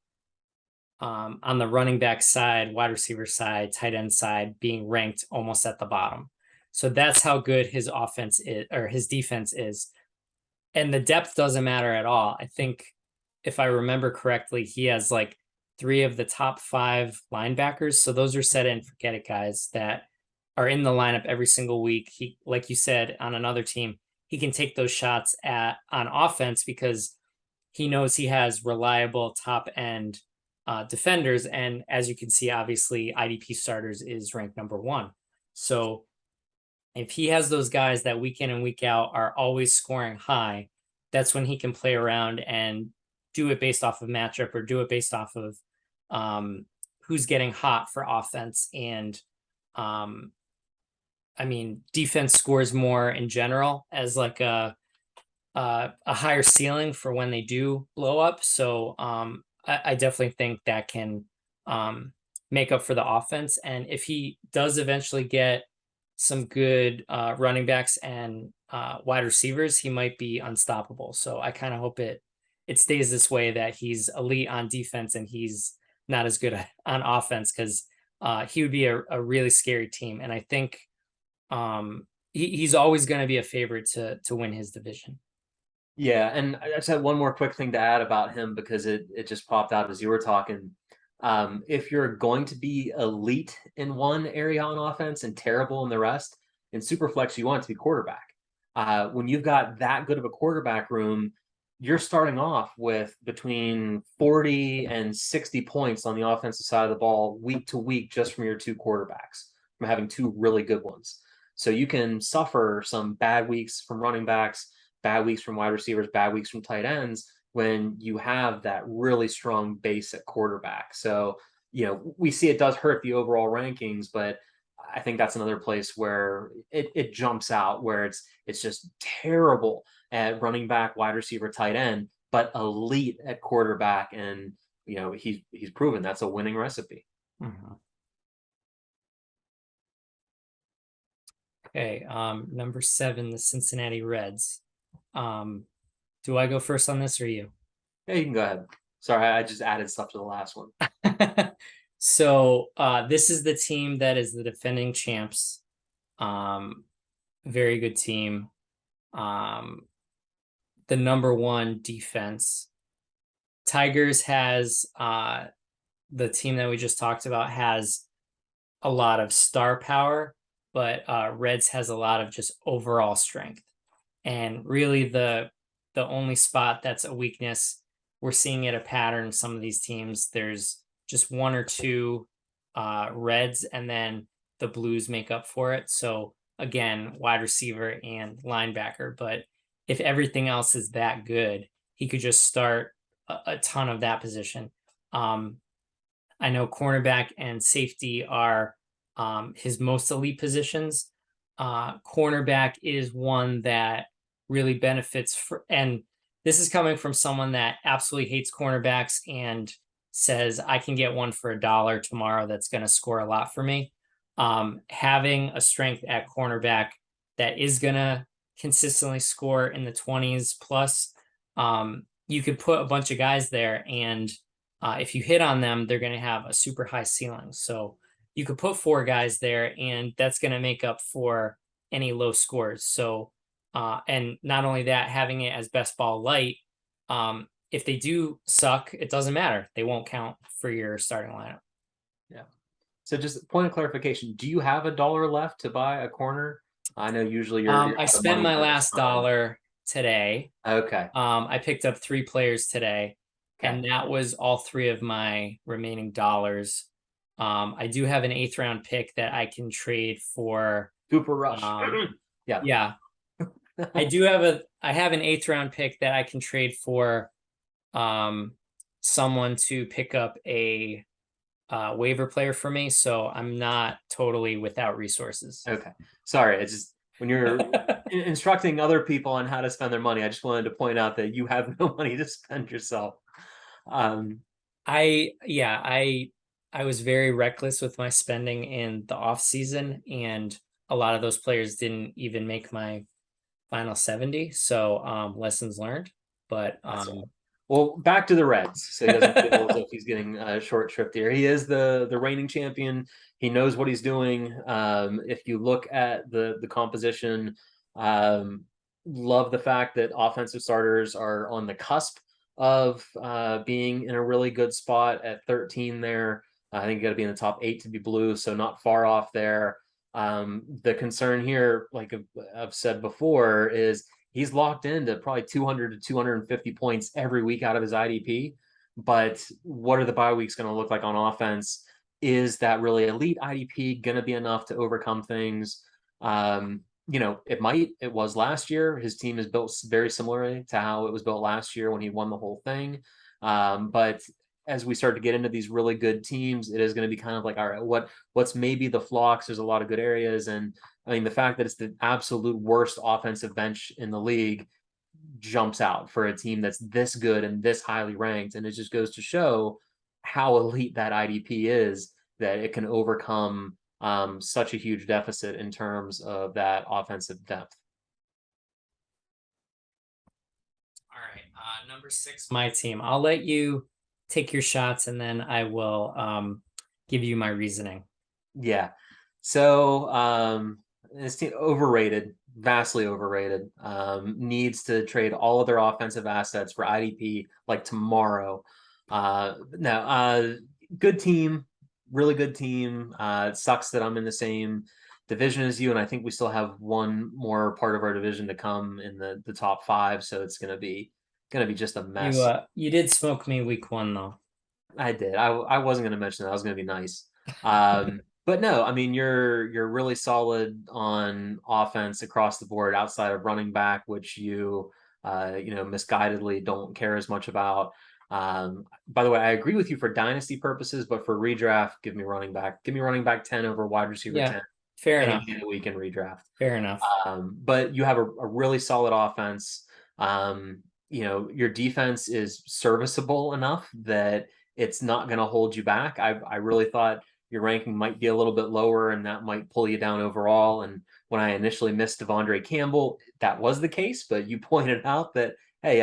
on the running back side, wide receiver side, tight end side being ranked almost at the bottom. So that's how good his offense is, or his defense is. And the depth doesn't matter at all. I think if I remember correctly, he has like 3 of the top 5 linebackers. So those are set in forget it guys that are in the lineup every single week. He, like you said, on another team, he can take those shots on offense because he knows he has reliable top end defenders. And as you can see, obviously IDP starters is ranked number 1. So if he has those guys that week in and week out are always scoring high, that's when he can play around and do it based off of matchup or do it based off of who's getting hot for offense. And I mean, defense scores more in general as like a higher ceiling for when they do blow up. So I definitely think that can make up for the offense. And if he does eventually get some good running backs and wide receivers, he might be unstoppable. So I kind of hope it stays this way, that he's elite on defense and he's not as good on offense, because he would be a really scary team. And I think he's always going to be a favorite to win his division. Yeah, and I just had one more quick thing to add about him because it just popped out as you were talking. If you're going to be elite in one area on offense and terrible in the rest, in Superflex, you want it to be quarterback. When you've got that good of a quarterback room, you're starting off with between 40 and 60 points on the offensive side of the ball week to week just from your 2 quarterbacks, from having 2 really good ones. So you can suffer some bad weeks from running backs, bad weeks from wide receivers, bad weeks from tight ends when you have that really strong base at quarterback. So, we see it does hurt the overall rankings, but I think that's another place where it jumps out, where it's just terrible at running back, wide receiver, tight end, but elite at quarterback. And, he's proven that's a winning recipe. Mm-hmm. Okay, number 7, the Cincinnati Reds. Do I go first on this or you? Yeah, you can go ahead. Sorry, I just added stuff to the last one. So this is the team that is the defending champs. Um, very good team. Um, the number one defense. Tigers has the team that we just talked about has a lot of star power, but Reds has a lot of just overall strength. And really the only spot that's a weakness, we're seeing it a pattern in some of these teams. There's just one or two Reds, and then the Blues make up for it. So again, wide receiver and linebacker. But if everything else is that good, he could just start a ton of that position. Um, I know cornerback and safety are his most elite positions. Cornerback is one that really benefits for, and this is coming from someone that absolutely hates cornerbacks and says I can get one for $1 tomorrow that's going to score a lot for me. Having a strength at cornerback that is going to consistently score in the 20s plus, you could put a bunch of guys there, and if you hit on them, they're going to have a super high ceiling. So you could put four guys there, and that's going to make up for any low scores. So, and not only that, having it as best ball light, if they do suck, it doesn't matter. They won't count for your starting lineup. Yeah. So just point of clarification: do you have $1 left to buy a corner? I know usually you're I out of spent money my for this last time. dollar today. Okay. I picked up 3 players today, Okay. and that was all three of my remaining dollars. I do have an eighth round pick that I can trade for. Cooper Rush. Um, Yeah. yeah, I have an eighth round pick that I can trade for um, someone to pick up a waiver player for me. So I'm not totally without resources. Okay. Sorry. It's just when you're instructing other people on how to spend their money, I just wanted to point out that you have no money to spend yourself. Um, I was very reckless with my spending in the off season, and a lot of those players didn't even make my final 70. So lessons learned. But that's all. Well, back to the Reds, so he doesn't feel as if he's getting short shrift here. He is the reigning champion. He knows what he's doing. If you look at the composition, love the fact that offensive starters are on the cusp of being in a really good spot at 13 there. I think you got to be in the top 8 to be blue, so not far off there. The concern here, like I've said before, is he's locked into probably 200 to 250 points every week out of his IDP. But what are the bye weeks going to look like on offense? Is that really elite IDP going to be enough to overcome things? It might. It was last year. His team is built very similarly to how it was built last year when he won the whole thing. But as we start to get into these really good teams, it is going to be kind of like, all right, what's maybe the flocks? There's a lot of good areas, and I mean the fact that it's the absolute worst offensive bench in the league jumps out for a team that's this good and this highly ranked, and it just goes to show how elite that IDP is, that it can overcome such a huge deficit in terms of that offensive depth. all right, number 6, my team. I'll let you take your shots, and then I will give you my reasoning. Yeah. So this team overrated, vastly overrated. Needs to trade all of their offensive assets for IDP like tomorrow. Good team, really good team. It sucks that I'm in the same division as you, and I think we still have one more part of our division to come in the top 5. So it's gonna be just a mess. You did smoke me week 1 though. I did. I wasn't going to mention that. I was going to be nice. But no, I mean you're really solid on offense across the board outside of running back, which misguidedly don't care as much about. By the way, I agree with you for dynasty purposes, but for redraft, give me running back. Give me running back 10 over wide receiver Yeah, 10 fair any enough. day of the week in redraft. Fair enough. But you have a really solid offense. Your defense is serviceable enough that it's not going to hold you back. I really thought your ranking might be a little bit lower and that might pull you down overall. And when I initially missed Devondre Campbell, that was the case. But you pointed out that hey,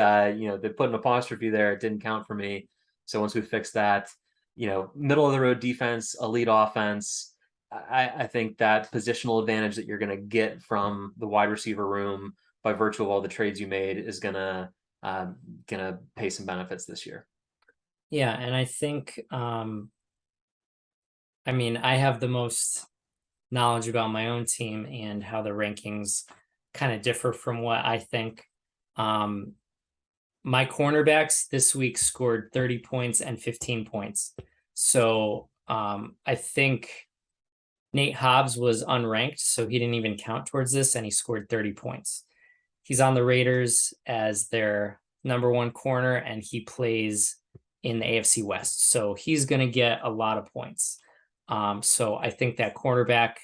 they put an apostrophe there. It didn't count for me. So once we fix that, middle of the road defense, elite offense. I think that positional advantage that you're going to get from the wide receiver room by virtue of all the trades you made is gonna pay some benefits this year. Yeah, and I think I mean, I have the most knowledge about my own team and how the rankings kind of differ from what I think. Um, my cornerbacks this week scored 30 points and 15 points. So I think Nate Hobbs was unranked, so he didn't even count towards this, and he scored 30 points. He's on the Raiders as their number one corner, and he plays in the AFC West. So he's going to get a lot of points. So I think that cornerback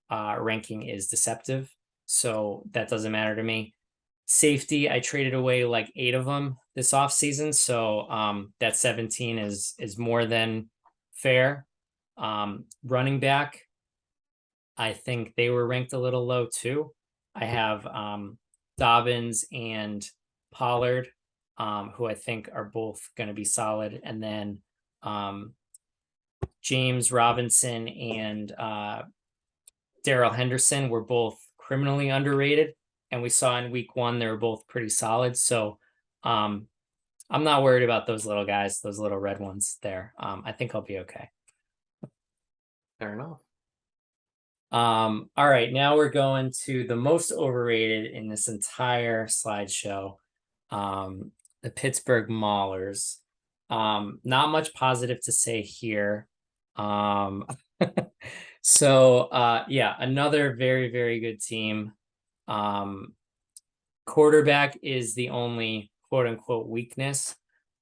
ranking is deceptive. So that doesn't matter to me. Safety, I traded away like 8 of them this offseason. So that 17 is more than fair. Running back, I think they were ranked a little low too. I have Dobbins and Pollard, who I think are both going to be solid. And then James Robinson and Daryl Henderson were both criminally underrated. And we saw in week 1, they were both pretty solid. So I'm not worried about those little guys, those little red ones there. I think I'll be okay. Fair enough. All right, now we're going to the most overrated in this entire slideshow. The Pittsburgh Maulers. Not much positive to say here. Yeah, another very, very good team. Quarterback is the only quote unquote weakness,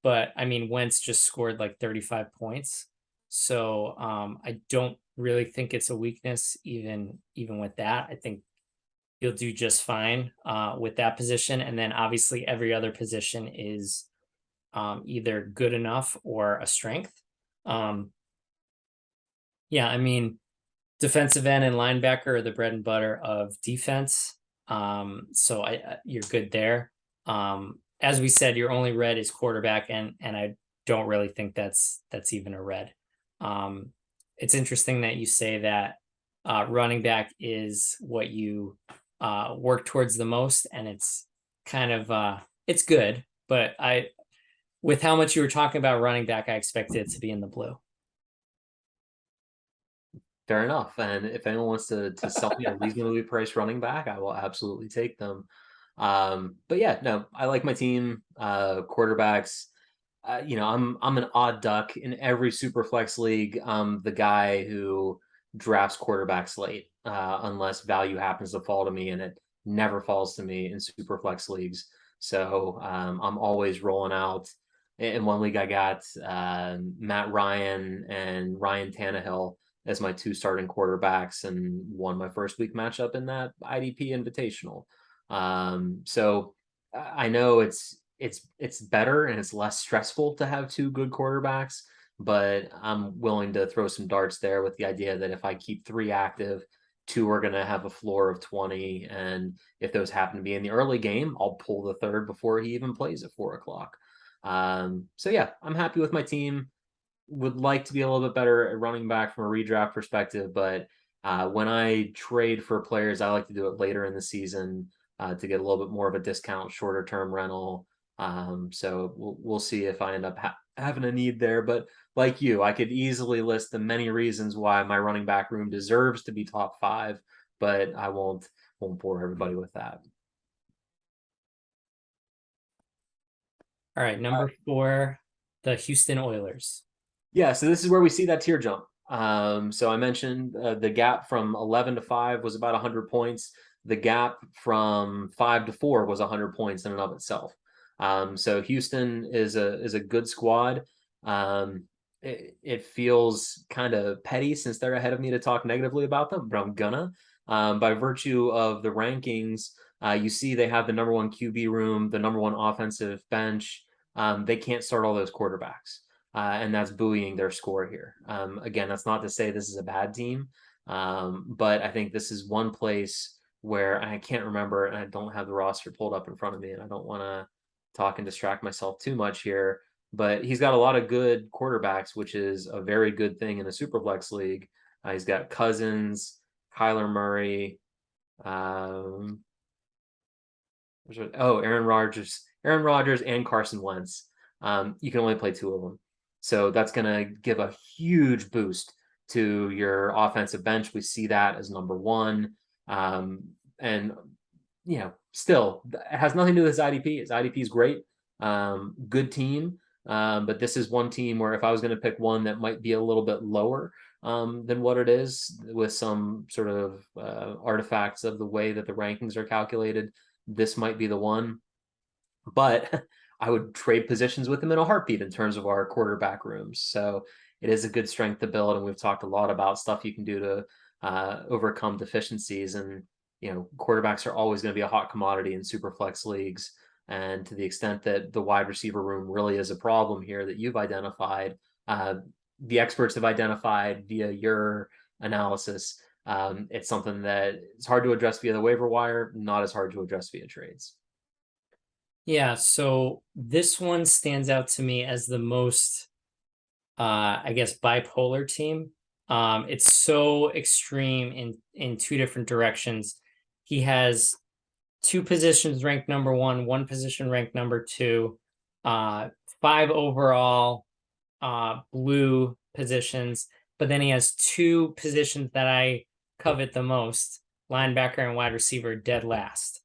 but I mean, Wentz just scored like 35 points. So I don't really think it's a weakness, even with that. I think you'll do just fine with that position. And then obviously every other position is either good enough or a strength. Yeah, I mean, defensive end and linebacker are the bread and butter of defense. So you're good there. As we said, your only red is quarterback, and I don't really think that's even a red. It's interesting that you say that running back is what you work towards the most, and it's kind of it's good, but with how much you were talking about running back, I expected it to be in the blue. Fair enough. And if anyone wants to sell me a reasonably priced running back, I will absolutely take them. But yeah, no, I like my team. Quarterbacks. I'm an odd duck in every super flex league. I'm the guy who drafts quarterbacks late, unless value happens to fall to me, and it never falls to me in super flex leagues. So I'm always rolling out. In one league, I got Matt Ryan and Ryan Tannehill as my 2 starting quarterbacks and won my first week matchup in that IDP Invitational. So I know it's better and it's less stressful to have 2 good quarterbacks, but I'm willing to throw some darts there with the idea that if I keep 3 active, 2 are going to have a floor of 20, and if those happen to be in the early game, I'll pull the third before he even plays at 4 o'clock. So yeah, I'm happy with my team. Would like to be a little bit better at running back from a redraft perspective, but when I trade for players, I like to do it later in the season to get a little bit more of a discount, shorter term rental. So we'll see if I end up having a need there. But like you, I could easily list the many reasons why my running back room deserves to be top 5, but I won't bore everybody with that. All right, number 4, the Houston Oilers. Yeah, so this is where we see that tier jump. So I mentioned the gap from 11 to 5 was about 100 points. The gap from 5 to 4 was 100 points in and of itself. So Houston is a good squad. It feels kind of petty since they're ahead of me to talk negatively about them, but I'm gonna. By virtue of the rankings, you see they have the number 1 QB room, the number 1 offensive bench. They can't start all those quarterbacks. And that's buoying their score here. Again, that's not to say this is a bad team, but I think this is one place where I can't remember, and I don't have the roster pulled up in front of me, and I don't want talk and distract myself too much here. But he's got a lot of good quarterbacks, which is a very good thing in a superflex league. He's got Cousins, Kyler Murray, um, Aaron Rodgers, and Carson Wentz. You can only play two of them, so that's going to give a huge boost to your offensive bench. We see that as number one, and still it has nothing to do with his IDP. His IDP is great, good team, but this is one team where if I was going to pick one that might be a little bit lower than what it is, with some sort of artifacts of the way that the rankings are calculated, this might be the one. But I would trade positions with him in a heartbeat in terms of our quarterback rooms. So it is a good strength to build, and we've talked a lot about stuff you can do to overcome deficiencies. And quarterbacks are always going to be a hot commodity in super flex leagues. And to the extent that the wide receiver room really is a problem here that you've identified, the experts have identified via your analysis, it's something that it's hard to address via the waiver wire, not as hard to address via trades. Yeah, so this one stands out to me as the most, I guess, bipolar team. It's so extreme in two different directions. He has two positions ranked number one position ranked number two, 5 overall blue positions, but then he has two positions that I covet the most, linebacker and wide receiver, dead last.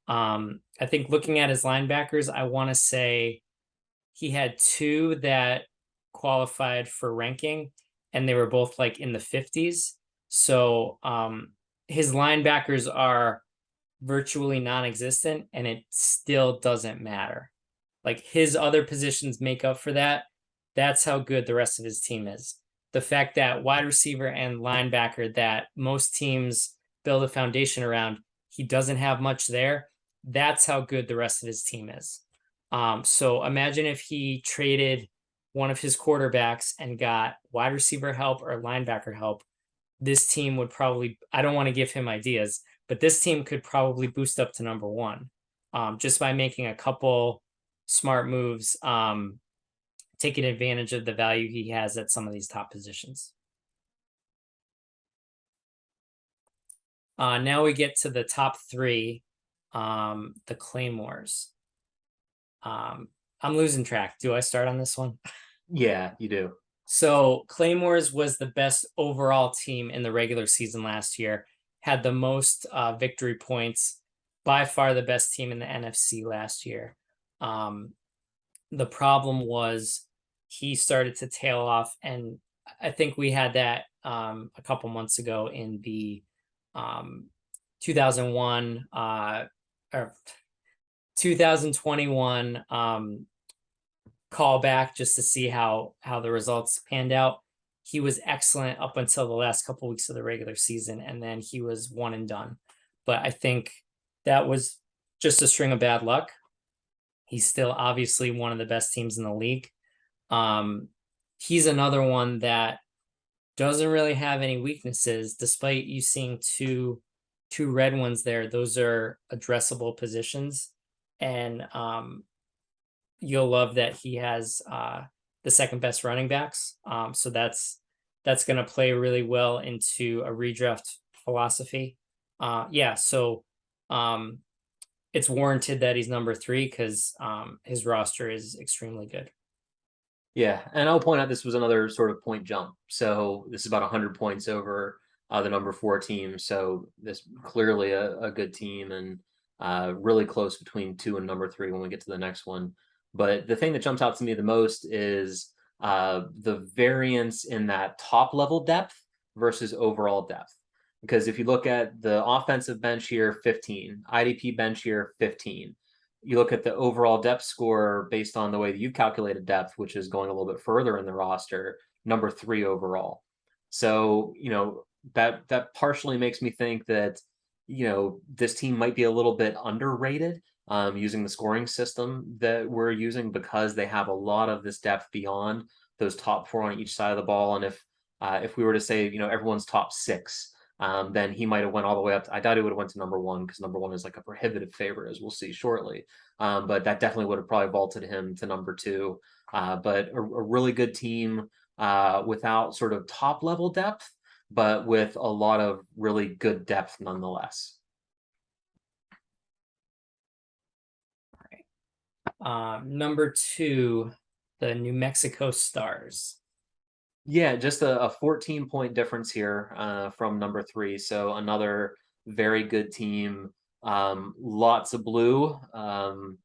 I think looking at his linebackers, I want to say he had two that qualified for ranking, and they were both like in the 50s. So his linebackers are virtually non-existent, and it still doesn't matter. Like, his other positions make up for that. That's how good the rest of his team is. The fact that wide receiver and linebacker that most teams build a foundation around, he doesn't have much there. That's how good the rest of his team is. So imagine if he traded one of his quarterbacks and got wide receiver help or linebacker help. This team would probably, I don't want to give him ideas, but this team could probably boost up to number one, just by making a couple smart moves, taking advantage of the value he has at some of these top positions. Now we get to the top three, the Claymores. I'm losing track. Do I start on this one? Yeah, you do. So Claymores was the best overall team in the regular season last year, had the most victory points, by far the best team in the NFC last year. The problem was he started to tail off, and I think we had that a couple months ago in the 2001 or 2021 call back, just to see how the results panned out. He was excellent up until the last couple weeks of the regular season, and then he was one and done. But I think that was just a string of bad luck. He's still obviously one of the best teams in the league. He's another one that doesn't really have any weaknesses, despite you seeing two red ones there. Those are addressable positions, and you'll love that he has the second best running backs. So that's going to play really well into a redraft philosophy. So it's warranted that he's number 3 because his roster is extremely good. Yeah, and I'll point out this was another sort of point jump. So this is about 100 points over the number 4 team. So this clearly a good team, and really close between 2 and number 3 when we get to the next one. But the thing that jumps out to me the most is the variance in that top level depth versus overall depth. Because if you look at the offensive bench here, 15, IDP bench here, 15. You look at the overall depth score based on the way that you've calculated depth, which is going a little bit further in the roster, number 3 overall. So, that partially makes me think that, this team might be a little bit underrated using the scoring system that we're using, because they have a lot of this depth beyond those top 4 on each side of the ball. And if we were to say, everyone's top 6, then he might have went all the way up. I doubt he would have went to number one because number one is like a prohibitive favorite, as we'll see shortly. But that definitely would have probably vaulted him to number two. But a really good team without sort of top level depth, but with a lot of really good depth nonetheless. Number two, the New Mexico Stars. Yeah, just a 14-point difference here from number three. So another very good team. Lots of blue.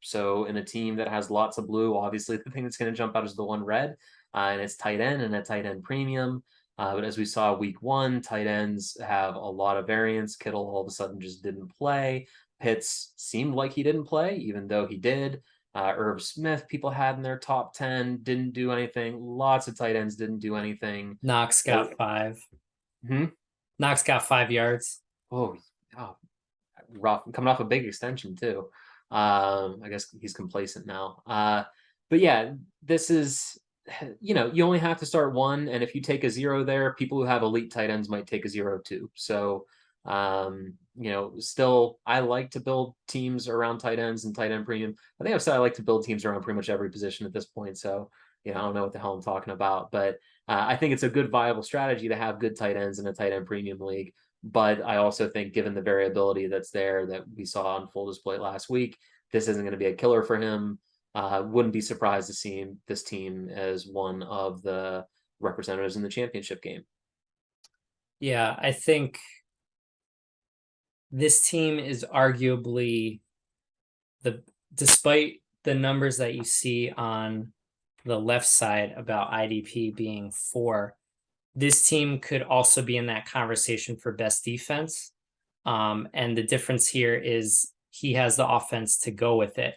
So in a team that has lots of blue, obviously the thing that's going to jump out is the one red, and it's tight end and a tight end premium. But as we saw week one, tight ends have a lot of variance. Kittle all of a sudden just didn't play. Pitts seemed like he didn't play, even though he did. Irv Smith, people had in their top 10, didn't do anything. Lots of tight ends didn't do anything. Knox got 5. Knox got 5 yards. Oh, rough. Coming off a big extension, too. I guess he's complacent now. But yeah, this is, you only have to start one. And if you take a 0 there, people who have elite tight ends might take a 0 too. So, still, I like to build teams around tight ends and tight end premium. I think I've said I like to build teams around pretty much every position at this point. So, I don't know what the hell I'm talking about, but I think it's a good viable strategy to have good tight ends in a tight end premium league. But I also think, given the variability that's there that we saw on full display last week, this isn't going to be a killer for him. Wouldn't be surprised to see this team as one of the representatives in the championship game. Yeah, I think this team is arguably despite the numbers that you see on the left side about IDP being 4, this team could also be in that conversation for best defense. And the difference here is he has the offense to go with it.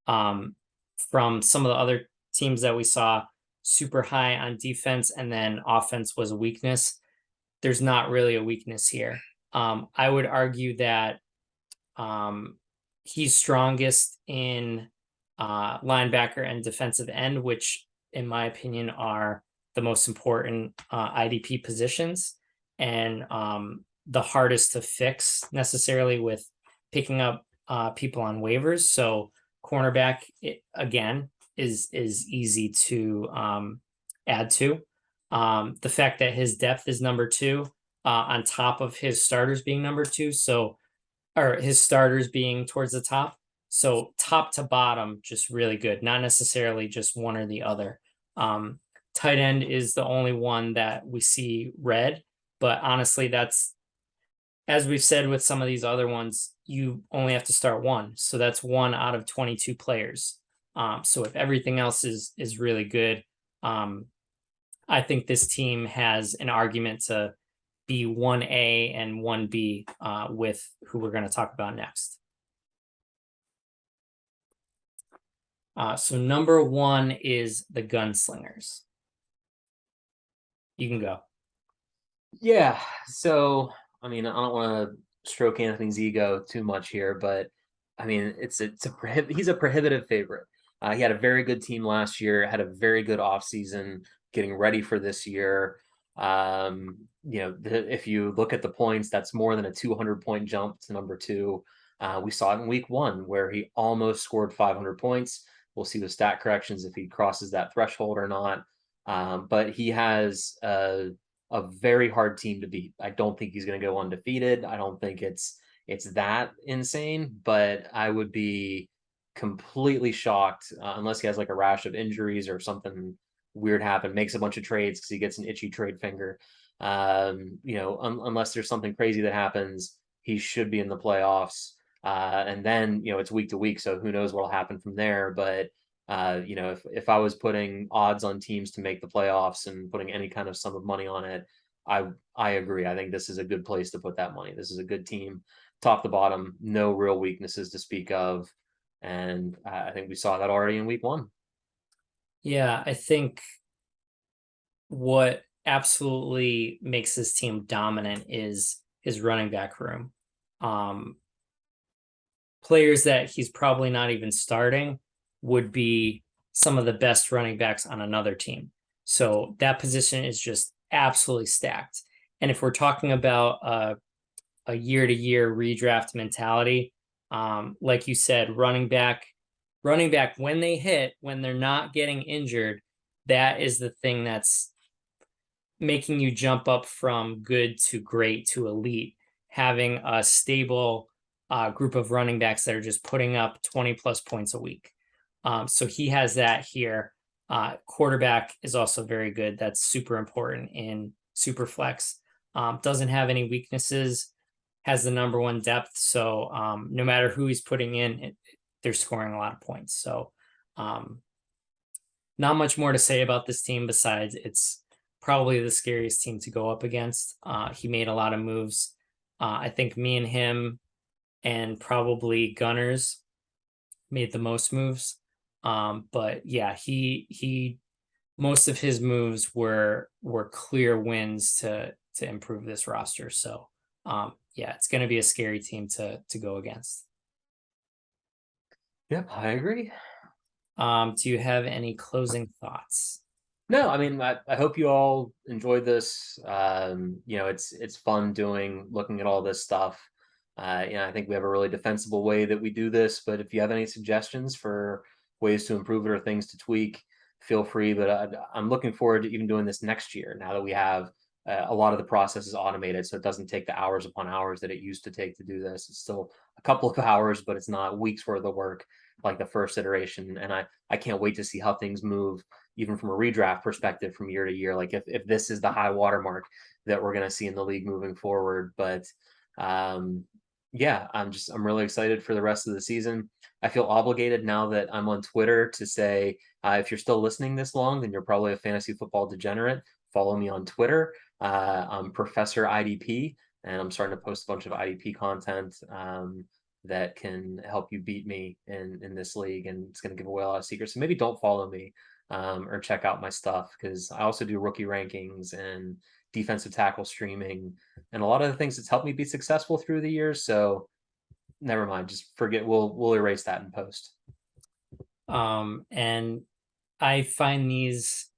From some of the other teams that we saw super high on defense and then offense was a weakness, there's not really a weakness here. I would argue that he's strongest in linebacker and defensive end, which in my opinion are the most important IDP positions and the hardest to fix necessarily with picking up people on waivers. So cornerback, again, is easy to add to. The fact that his depth is number 2 on top of his starters being number 2. Or his starters being towards the top. So top to bottom, just really good, not necessarily just one or the other. Tight end is the only one that we see red, but honestly, that's, as we've said with some of these other ones, you only have to start one. So that's 1 out of 22 players. So if everything else is really good, I think this team has an argument to be 1A and 1B with who we're going to talk about next. So number 1 is the Gunslingers. You can go. Yeah. So, I don't want to stroke Anthony's ego too much here, but he's a prohibitive favorite. He had a very good team last year, had a very good offseason getting ready for this year. If you look at the points, that's more than a 200-point jump to number 2. We saw it in week 1 where he almost scored 500 points. We'll see with stat corrections if he crosses that threshold or not. But he has a very hard team to beat. I don't think he's going to go undefeated. I don't think it's that insane, but I would be completely shocked unless he has like a rash of injuries or something weird happen, makes a bunch of trades because he gets an itchy trade finger. Unless there's something crazy that happens, he should be in the playoffs. And then, it's week to week, so who knows what'll happen from there. But if I was putting odds on teams to make the playoffs and putting any kind of sum of money on it, I agree. I think this is a good place to put that money. This is a good team, top to bottom, no real weaknesses to speak of. And I think we saw that already in week 1. Yeah, I think what absolutely makes this team dominant is his running back room. Players that he's probably not even starting would be some of the best running backs on another team. So that position is just absolutely stacked. And if we're talking about a year-to-year redraft mentality, like you said, running back when they hit, when they're not getting injured, that is the thing that's making you jump up from good to great to elite. Having a stable group of running backs that are just putting up 20 plus points a week. So he has that here. Quarterback is also very good. That's super important in super flex. Doesn't have any weaknesses, has the number one depth. So no matter who he's putting in, they're scoring a lot of points. So not much more to say about this team besides it's probably the scariest team to go up against. He made a lot of moves. I think me and him and probably Gunners made the most moves. But yeah, he most of his moves were clear wins to improve this roster. So yeah, it's going to be a scary team to go against. Yep, I agree. Do you have any closing thoughts? No, I mean, I hope you all enjoyed this. It's fun looking at all this stuff. I think we have a really defensible way that we do this, but if you have any suggestions for ways to improve it or things to tweak, feel free. But I'm looking forward to even doing this next year now that we have a lot of the process is automated, so it doesn't take the hours upon hours that it used to take to do this. It's still a couple of hours, but it's not weeks worth of work like the first iteration. And I can't wait to see how things move even from a redraft perspective from year to year. Like if this is the high watermark that we're going to see in the league moving forward. But yeah, I'm really excited for the rest of the season. I feel obligated now that I'm on Twitter to say if you're still listening this long, then you're probably a fantasy football degenerate. Follow me on Twitter. I'm Professor IDP, and I'm starting to post a bunch of IDP content that can help you beat me in this league, and it's going to give away a lot of secrets. So maybe don't follow me or check out my stuff because I also do rookie rankings and defensive tackle streaming and a lot of the things that's helped me be successful through the years. So never mind, just forget. We'll erase that in post. And I find these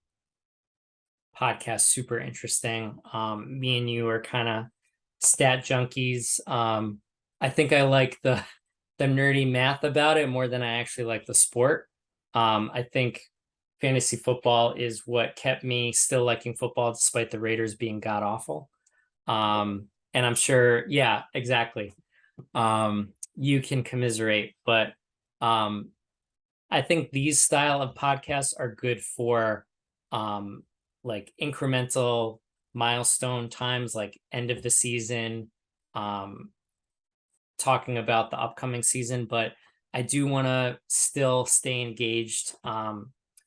podcasts super interesting. Me and you are kind of stat junkies. I think I like the nerdy math about it more than I actually like the sport. I think fantasy football is what kept me still liking football despite the Raiders being god awful. And I'm sure, yeah, exactly. You can commiserate, but I think these style of podcasts are good for like incremental milestone times, like end of the season, talking about the upcoming season. But I do want to still stay engaged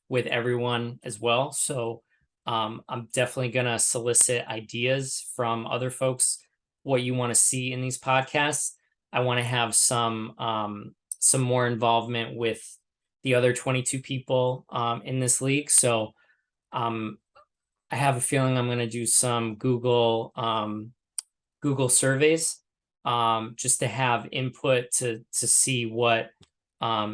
with everyone as well. So I'm definitely going to solicit ideas from other folks, what you want to see in these podcasts. I want to have some more involvement with the other 22 people in this league. So I have a feeling I'm going to do some Google surveys just to have input to see what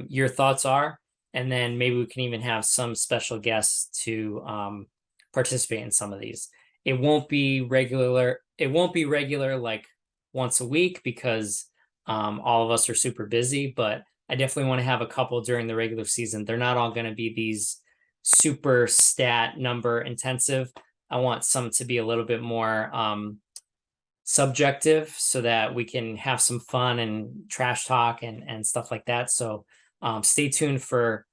your thoughts are, and then maybe we can even have some special guests to participate in some of these. It won't be regular. It won't be regular like once a week because all of us are super busy. But I definitely want to have a couple during the regular season. They're not all going to be these super stat number intensive. I want some to be a little bit more subjective so that we can have some fun and trash talk and stuff like that. So stay tuned for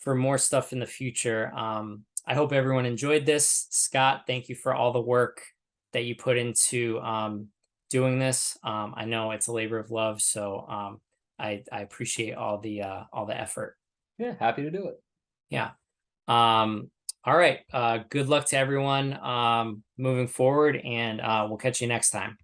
more stuff in the future. I hope everyone enjoyed this. Scott, thank you for all the work that you put into doing this. I know it's a labor of love, so I appreciate all the effort. Yeah, happy to do it. Yeah. All right. Good luck to everyone moving forward, and we'll catch you next time.